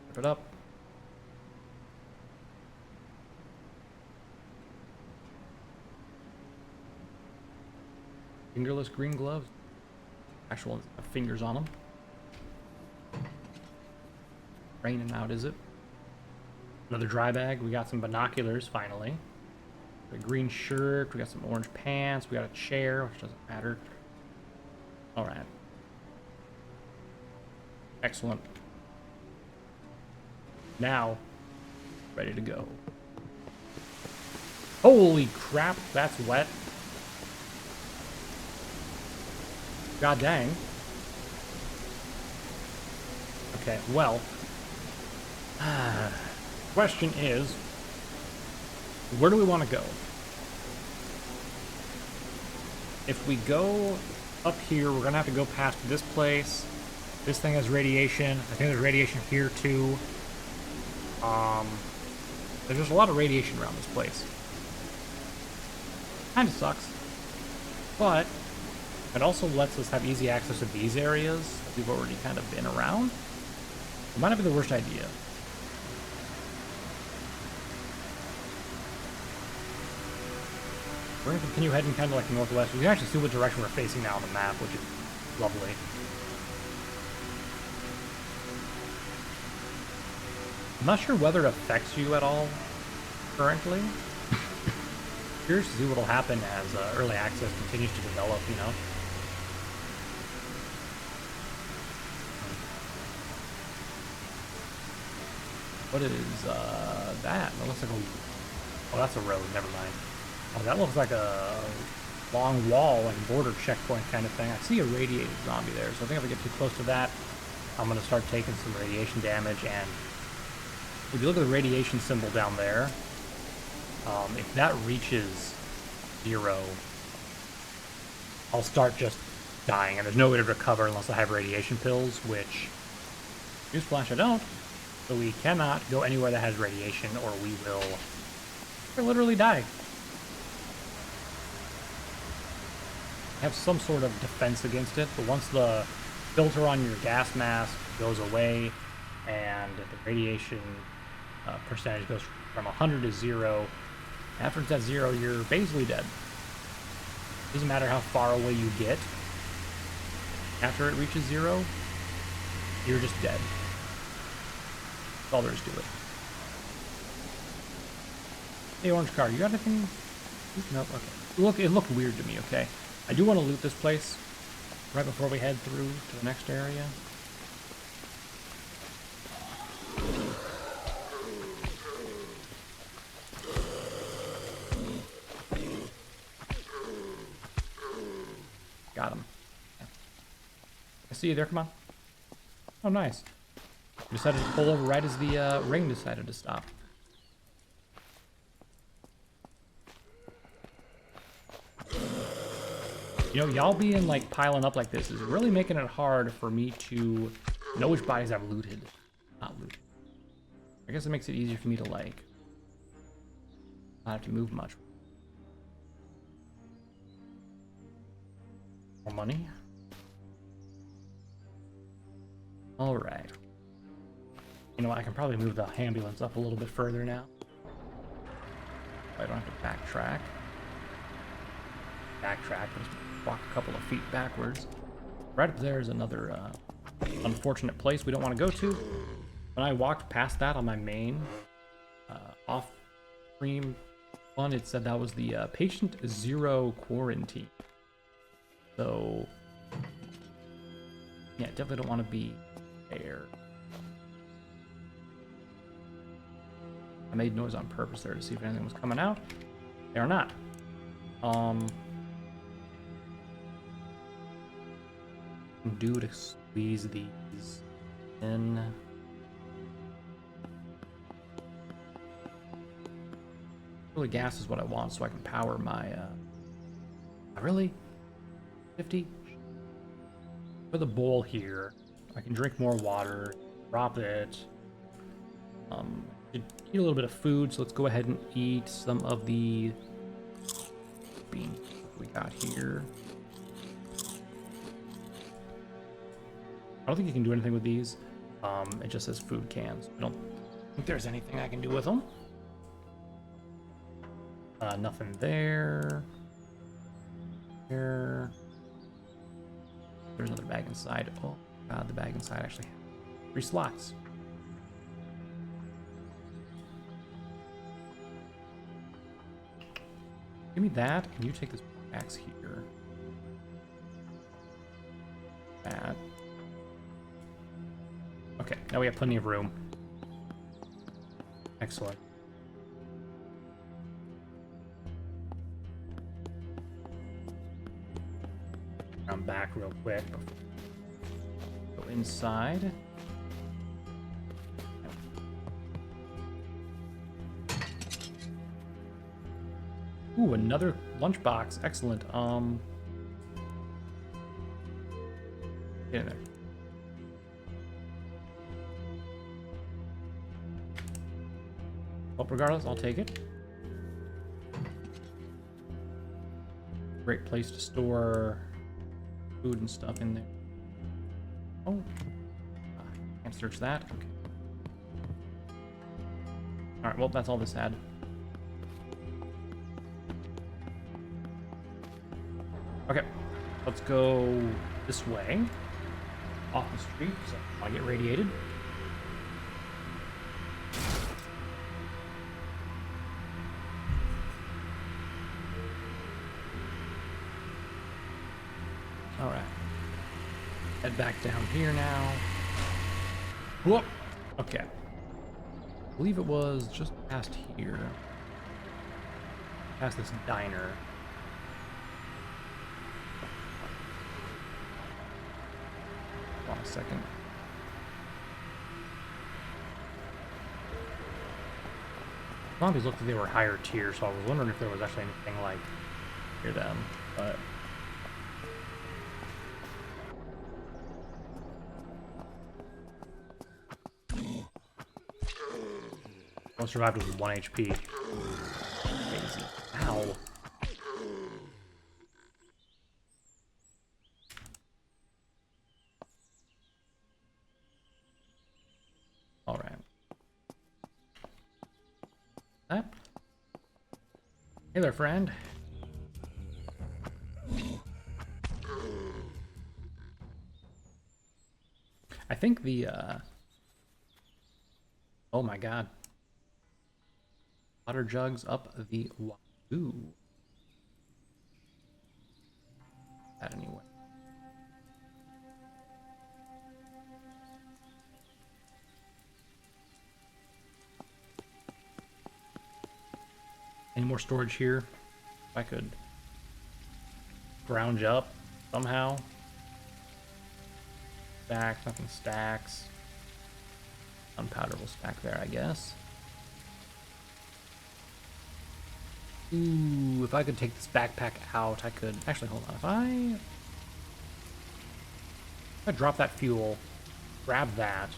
Rip it up. Fingerless green gloves. Actual ones have fingers on them. Raining out, is it? Another dry bag. We got some binoculars, finally. A green shirt. We got some orange pants. We got a chair, which doesn't matter. All right. Excellent. Now, ready to go. Holy crap, that's wet. God dang. Okay, well. Question is, where do we want to go? If we go up here, we're going to have to go past this place. This thing has radiation. I think there's radiation here too. There's just a lot of radiation around this place. Kind of sucks. But it also lets us have easy access to these areas that we've already kind of been around. It might not be the worst idea. We're going to continue heading kind of like northwest. We can actually see what direction we're facing now on the map, which is lovely. I'm not sure whether it affects you at all currently. Curious to see what will happen as early access continues to develop, you know? What is that? That looks like a... Oh, that's a road. Never mind. Oh, that looks like a long wall, like a border checkpoint kind of thing. I see a radiated zombie there, so I think if I get too close to that, I'm going to start taking some radiation damage, and if you look at the radiation symbol down there, if that reaches 0, I'll start just dying, and there's no way to recover unless I have radiation pills, which, newsflash, I don't. So we cannot go anywhere that has radiation, or we will literally die. Have some sort of defense against it, but once the filter on your gas mask goes away and the radiation percentage goes from 100 to 0, after it's at 0, you're basically dead. Doesn't matter how far away you get. After it reaches 0, you're just dead. That's all there is to it. Hey, orange car, you got anything? Nope, okay. Look, it looked weird to me, okay? I do want to loot this place right before we head through to the next area. Got him. I see you there, come on. Oh, nice. You decided to pull over right as the ring decided to stop. You know, y'all being, like, piling up like this is really making it hard for me to know which bodies I've looted. Not looted. I guess it makes it easier for me to, like, not have to move much. More money. Alright. You know what, I can probably move the ambulance up a little bit further now. I don't have to backtrack. But just walk a couple of feet backwards. Right up there is another unfortunate place we don't want to go to. When I walked past that on my main off-stream one, it said that was the patient 0 quarantine. So, yeah, definitely don't want to be there. I made noise on purpose there to see if anything was coming out. They are not. Do to squeeze these in. Really, gas is what I want so I can power my really 50 for the bowl here. I can drink more water, drop it. Eat a little bit of food, so let's go ahead and eat some of the beans we got here. I don't think you can do anything with these. It just says food cans. I don't think there's anything I can do with them. Nothing there. There. There's another bag inside. Oh god, the bag inside actually has 3 slots. Give me that, and you take this axe here. That. Okay, now we have plenty of room. Excellent. I'm back real quick. Go inside. Ooh, another lunchbox. Excellent. Get in there. Well, regardless, I'll take it. Great place to store food and stuff in there. Oh, can't search that. Okay. All right. Well, that's all this had. Okay, let's go this way, off the street, so I get radiated. All right, head back down here now. Whoop. Okay, I believe it was just past here, past this diner. Hold on a second. zombies looked like they were higher tier, so I was wondering if there was actually anything like near them, but one survived with 1 HP. Crazy. Ow. All right. That. Hey there, friend. I think the oh my god. Water jugs up the wazoo. That anyway. Any more storage here? If I could scrounge up somehow. Stack, nothing stacks. Gunpowder will stack there, I guess. Ooh, if I could take this backpack out, I could... Actually, hold on. If I drop that fuel, grab that.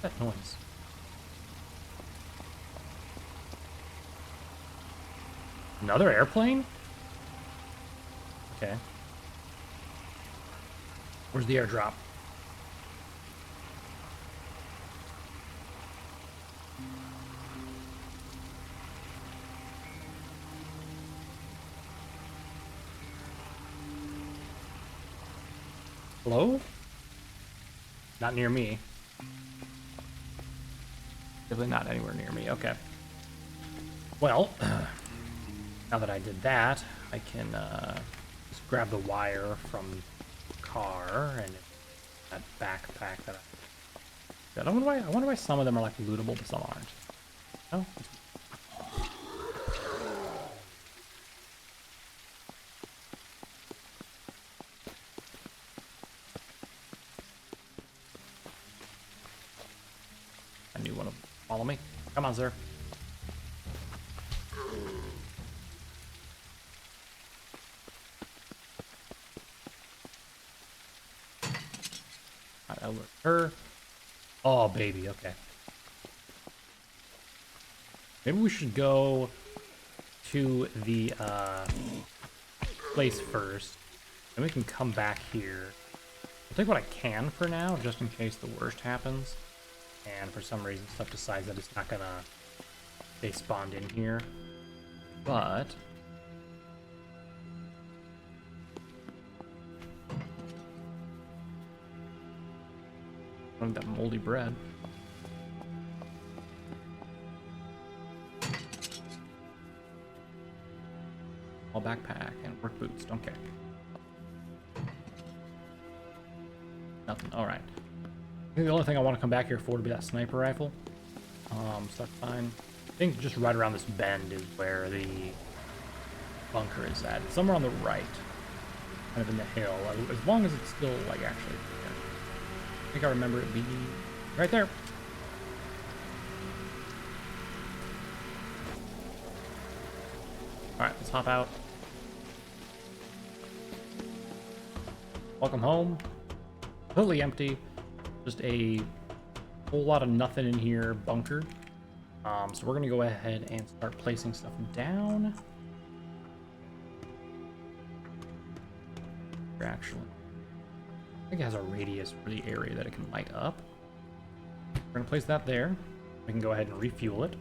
What's that noise? Another airplane? Okay. Where's the airdrop? Hello? Not near me. Definitely not anywhere near me. Okay. Well, now that I did that, I can just grab the wire from the car and that backpack that I wonder why some of them are like lootable but some aren't. Oh. I knew one of them. Follow me. Come on, sir. Her. Oh, baby. Okay. Maybe we should go to the place first, and we can come back here. I'll take what I can for now, just in case the worst happens. And for some reason, stuff decides that it's not gonna stay spawned in here. But I want that moldy bread. All backpack and work boots. Don't care. Nothing. All right. I think the only thing I want to come back here for would be that sniper rifle. So that's fine. I think just right around this bend is where the bunker is at. It's somewhere on the right, kind of in the hill. As long as it's still like actually there. I think I remember it being right there. All right, let's hop out. Welcome home. Totally empty. Just a whole lot of nothing in here. Bunker. So we're gonna go ahead and start placing stuff down. Actually, I think it has a radius for the area that it can light up. We're gonna place that there. We can go ahead and refuel it.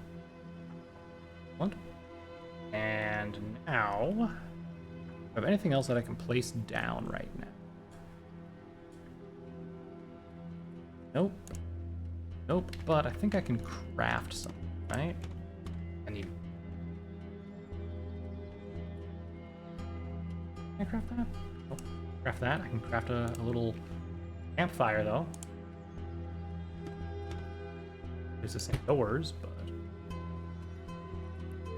And now, do I have anything else that I can place down right now? Nope. Nope, but I think I can craft something, right? I need... Can I craft that? Nope. Craft that. I can craft a little campfire, though. There's the same doors, but...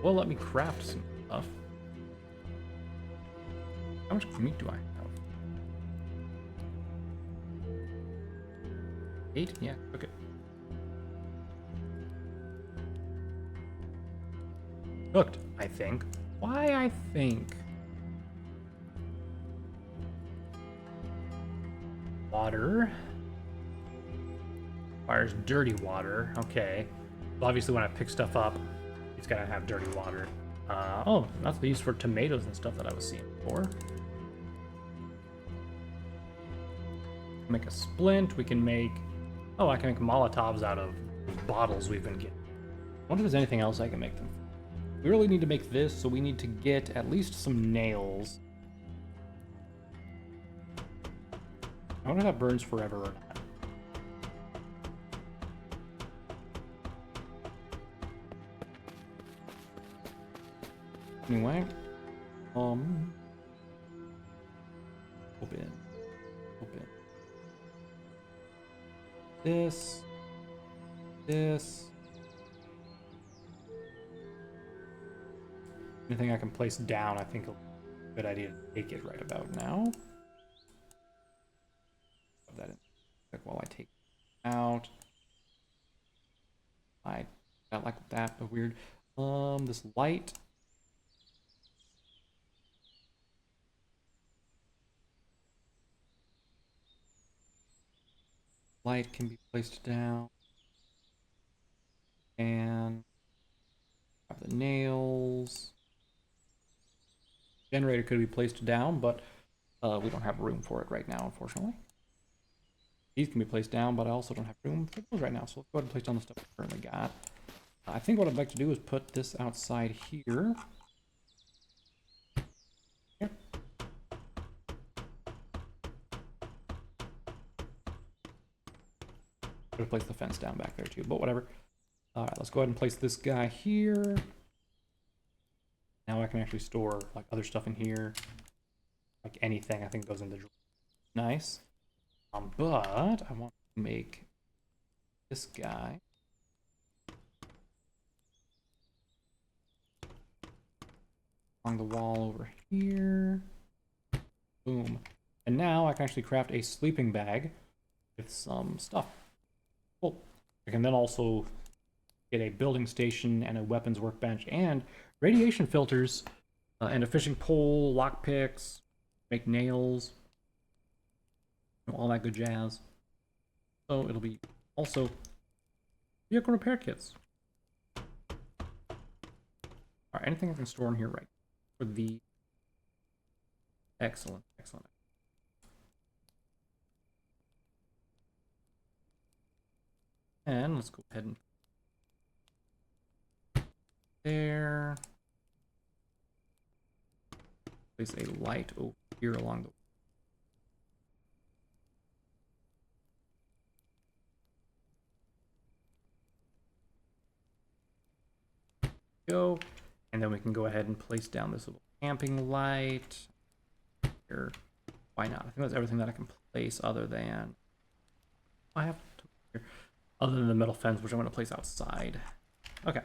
Well, let me craft some stuff. How much meat do I have? 8? Yeah, okay. Cooked, I think. Why I think? Water. Requires dirty water. Okay. So obviously when I pick stuff up, it's gotta have dirty water. Oh, that's the use for tomatoes and stuff that I was seeing before. Make a splint. We can make... Oh, I can make Molotovs out of bottles we've been getting. I wonder if there's anything else I can make them. We really need to make this, so we need to get at least some nails. I wonder if that burns forever or not. Anyway, open. This. Anything I can place down, I think it'll be a good idea to take it right about now. Put that in while I take it out. I like that, but weird. This light. Light can be placed down. And have the nails. Generator could be placed down, but we don't have room for it right now, unfortunately. These can be placed down, but I also don't have room for those right now, so let's go ahead and place down the stuff we currently got. I think what I'd like to do is put this outside here. Yep. Could have placed the fence down back there too, but whatever. Alright, let's go ahead and place this guy here. Now I can actually store like other stuff in here. Like anything I think goes in the drawer. Nice. But I want to make this guy along the wall over here. Boom. And now I can actually craft a sleeping bag with some stuff. Cool. I can then also get a building station and a weapons workbench and radiation filters and a fishing pole, lockpicks, make nails, all that good jazz. So it'll be also vehicle repair kits. Alright, anything I can store in here right for the... Excellent. And let's go ahead and there. Place a light over here along the go, and then we can go ahead and place down this little camping light here. Why not? I think that's everything that I can place other than I have to here. Other than the metal fence, which I'm going to place outside. Okay.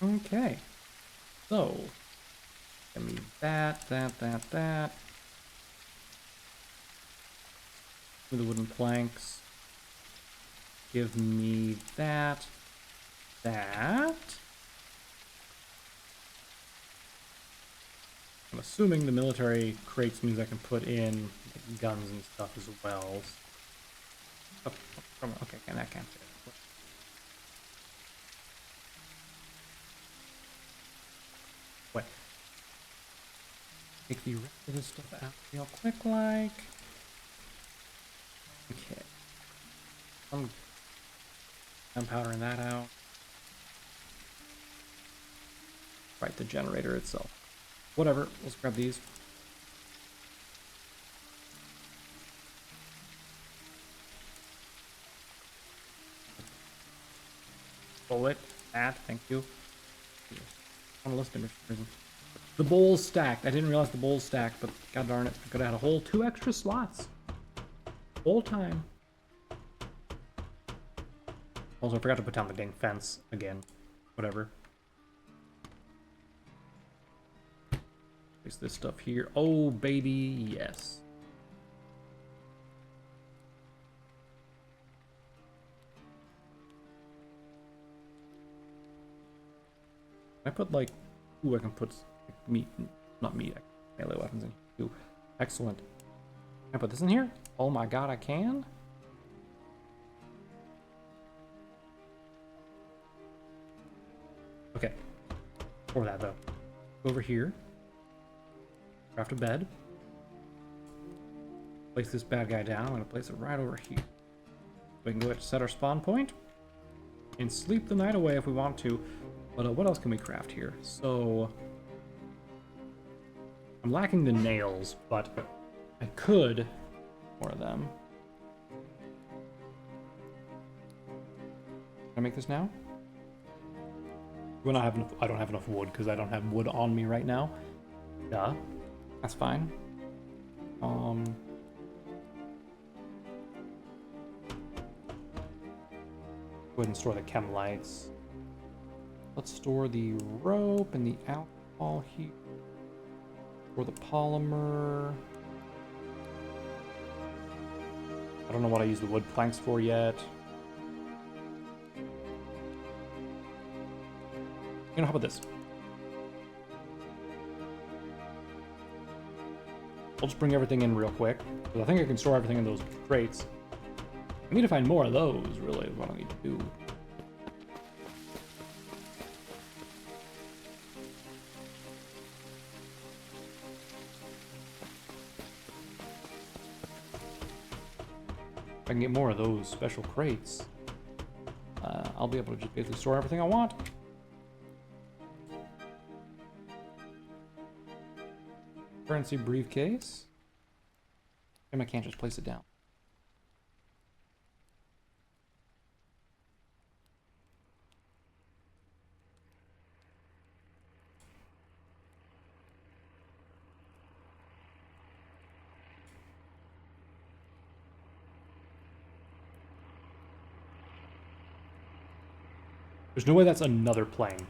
Okay. So, give me that. With the wooden planks. Give me that. I'm assuming the military crates means I can put in guns and stuff as well. Oh, okay, and that can't fit. Wait. Take the rest of this stuff out real quick, like. Okay. I'm powdering that out. Right, the generator itself. Whatever, let's grab these. Bullet, that, thank you. On the list for reason. The bowl's stacked. I didn't realize the bowl's stacked, but god darn it, I could have had a whole 2 extra slots. Whole time. Also, I forgot to put down the dang fence again. Whatever. Place this stuff here. Oh, baby, yes. I put like, ooh, I can put meat, not meat, melee weapons in here too. Excellent. Can I put this in here? Oh my god, I can? Okay. For that though. Over here. Craft a bed. Place this bad guy down. I'm gonna place it right over here. We can go ahead and set our spawn point and sleep the night away if we want to. But what else can we craft here? So I'm lacking the nails, but I could more of them. Can I make this now? When I have enough, I don't have enough wood because I don't have wood on me right now. Duh. That's fine. Go ahead and store the chem lights. Let's store the rope and the alcohol here. Or the polymer. I don't know what I use the wood planks for yet. You know, how about this? I'll just bring everything in real quick, because I think I can store everything in those crates. I need to find more of those, really, is what I need to do. If I can get more of those special crates, I'll be able to just basically store everything I want. Currency briefcase. And I can't just place it down. There's no way that's another plane.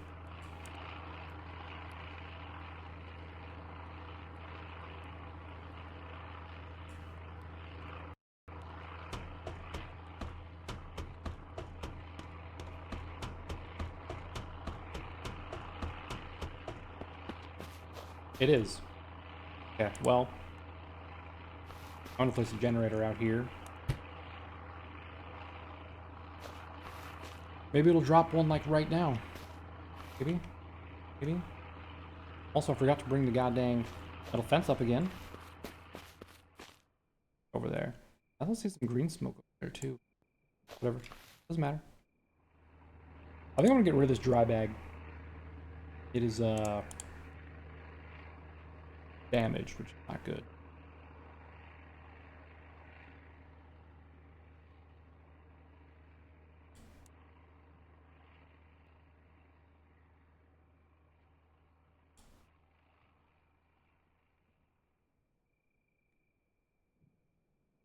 It is. Okay, well, I'm gonna place a generator out here. Maybe it'll drop one like right now. Maybe? Maybe? Also, I forgot to bring the goddamn metal fence up again. Over there. I don't see some green smoke over there too. Whatever. Doesn't matter. I think I'm gonna get rid of this dry bag. It is damaged, which is not good.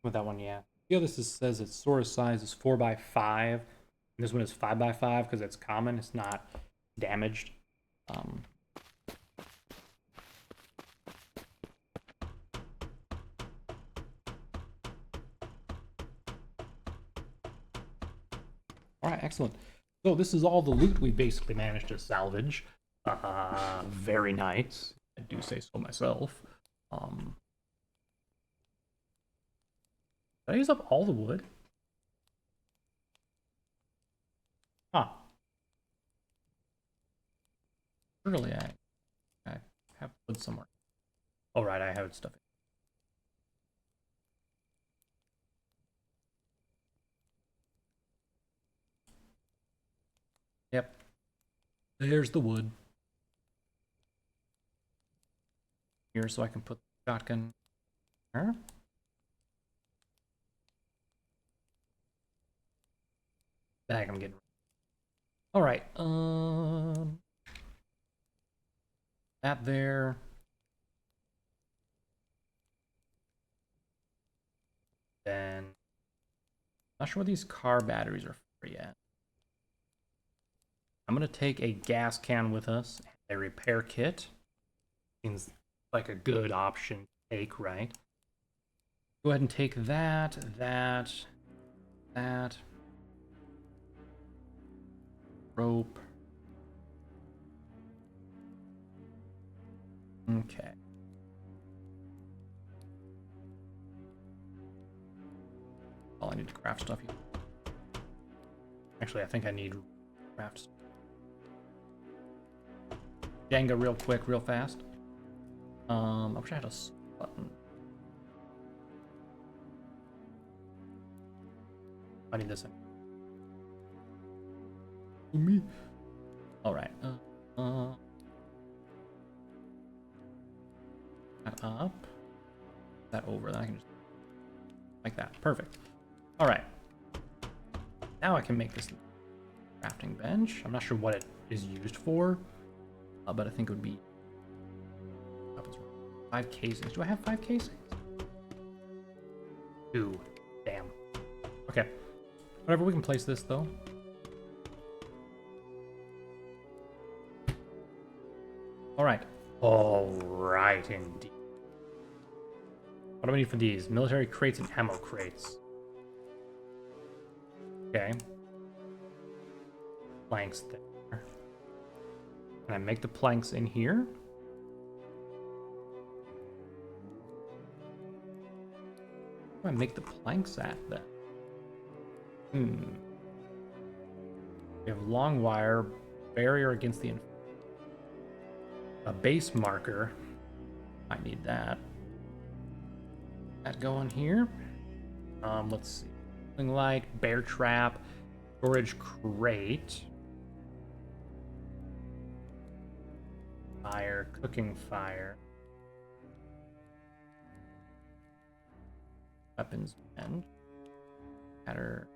With that one, yeah. Yeah, this says its source size is 4x5. And this one is 5x5 because it's common. It's not damaged. All right, excellent. So this is all the loot we basically managed to salvage. Very nice. I do say so myself. Did I use up all the wood? Huh. Surely I have wood somewhere. All right, I have stuff. Yep. There's the wood. Here, so I can put the shotgun there. Bag I'm getting. All right. That there. Then, not sure what these car batteries are for yet. I'm gonna take a gas can with us, a repair kit. Seems like a good option to take, right? Go ahead and take that. Rope. Okay. All I need to craft stuff. Actually, I think I need craft stuff. Jenga real quick, real fast. I wish I had a button. I need this. Me. All right. That up. That over. Then I can just like that. Perfect. All right. Now I can make this crafting bench. I'm not sure what it is used for, but I think it would be 5 casings. Do I have 5 casings? 2. Damn. Okay. Whatever, we can place this though. All right. All right, indeed. What do I need for these? Military crates and ammo crates. Okay. Planks there. Can I make the planks in here? Where do I make the planks at then? We have long wire, barrier against the a base marker. I need that. That going here. Let's see. Something like bear trap, storage crate, fire, cooking fire, weapons and matter.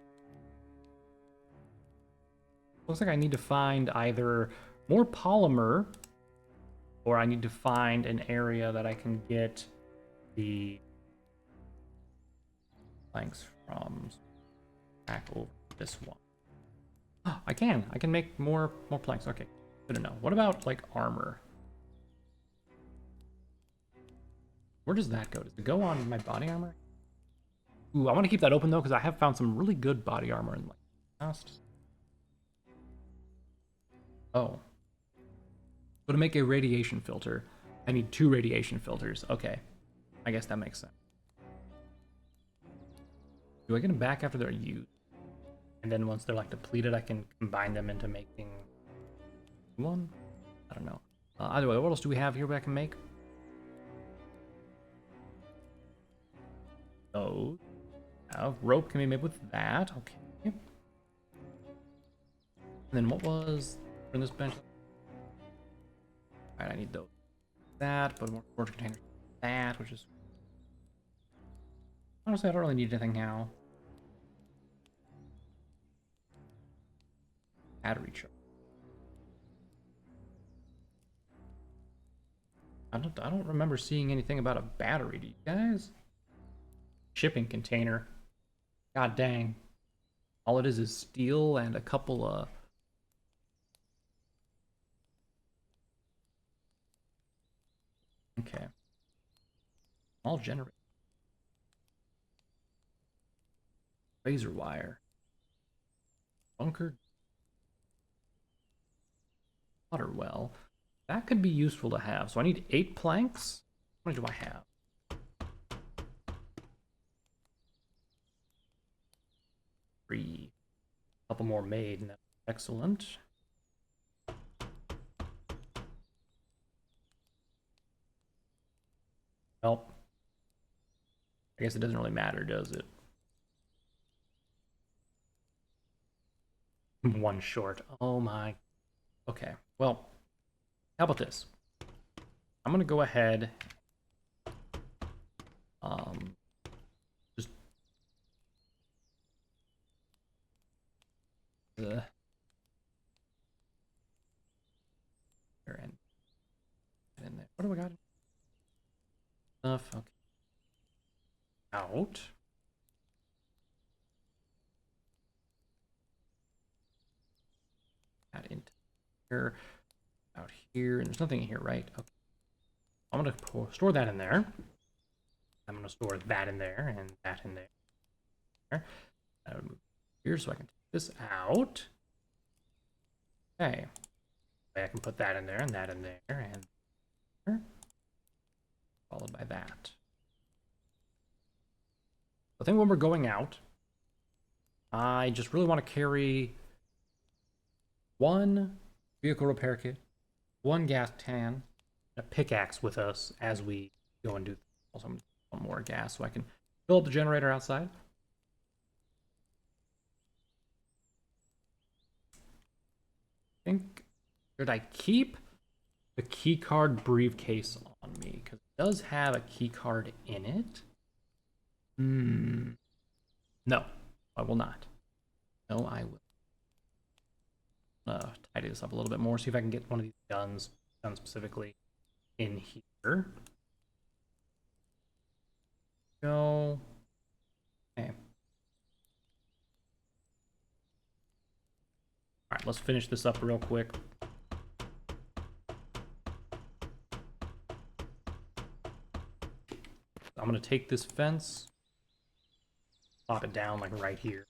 Looks like I need to find either more polymer, or I need to find an area that I can get the planks from. Back over this one. Oh, I can make more planks. Okay, good to know. What about like armor? Where does that go? Does it go on my body armor? Ooh, I want to keep that open though, because I have found some really good body armor in like past. Oh. So to make a radiation filter, I need 2 radiation filters. Okay. I guess that makes sense. Do I get them back after they're used? And then once they're like depleted, I can combine them into making one? I don't know. Either way, what else do we have here that I can make? Oh. Rope can be made with that. Okay. And then what was in this bench? Alright, I need those. That, but more storage containers. That, which is... Honestly, I don't really need anything now. Battery charge. I don't remember seeing anything about a battery, do you guys? Shipping container. God dang. All it is steel and a couple of... Okay. All generator. Razor wire. Bunker. Water well. That could be useful to have. So I need 8 planks. How many do I have? 3. A couple more made, and that's excellent. Well, I guess it doesn't really matter, does it? 1 short. Oh my. Okay. Well, how about this? I'm gonna go ahead. Just. Here and in there. What do we got? Stuff. Okay. Out. Add into here, out here, and there's nothing in here, right? Okay. I'm gonna store that in there. I'm gonna store that in there and that in there. I'll move here so I can take this out. Okay. I can put that in there and that in there and there. Followed by that. I think when we're going out, I just really want to carry one vehicle repair kit, one gas can, a pickaxe with us as we go and do. Also, one more gas so I can fill up the generator outside. I think, should I keep the keycard briefcase on me? Because it does have a keycard in it. No, I will not. No, I will. Tidy this up a little bit more, see if I can get one of these guns done specifically in here. Go. Okay. Alright, let's finish this up real quick. I'm gonna take this fence, pop it down like right here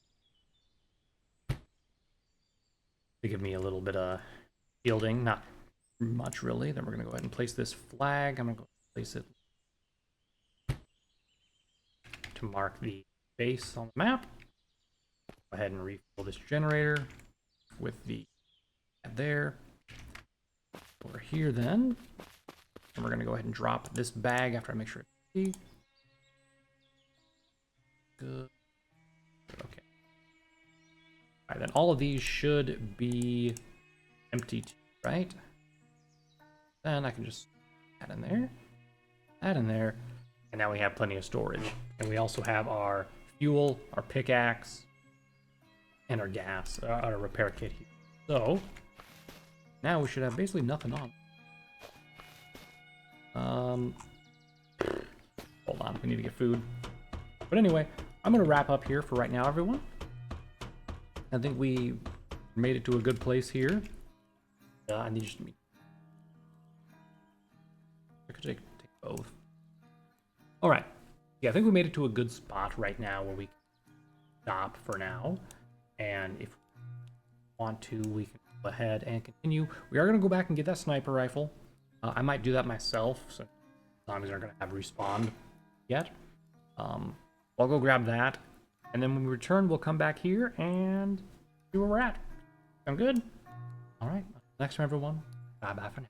to give me a little bit of shielding, not much really. Then we're gonna go ahead and place this flag. I'm gonna go place it to mark the base on the map. Go ahead and refill this generator with the there. Over here then, and we're gonna go ahead and drop this bag after I make sure it's empty. Good. Okay. All right, then all of these should be empty too, right? Then I can just add in there, and now we have plenty of storage. And we also have our fuel, our pickaxe, and our gas, our repair kit here. So now we should have basically nothing on. Hold on, we need to get food. But anyway, I'm gonna wrap up here for right now, everyone. I think we made it to a good place here. I need you to meet. I could take both. All right. Yeah, I think we made it to a good spot right now where we can stop for now. And if we want to, we can go ahead and continue. We are going to go back and get that sniper rifle. I might do that myself, so zombies aren't going to have respawned yet. I'll go grab that. And then when we return, we'll come back here and see where we're at. Sound good? All right. Next time, everyone. Bye-bye for now.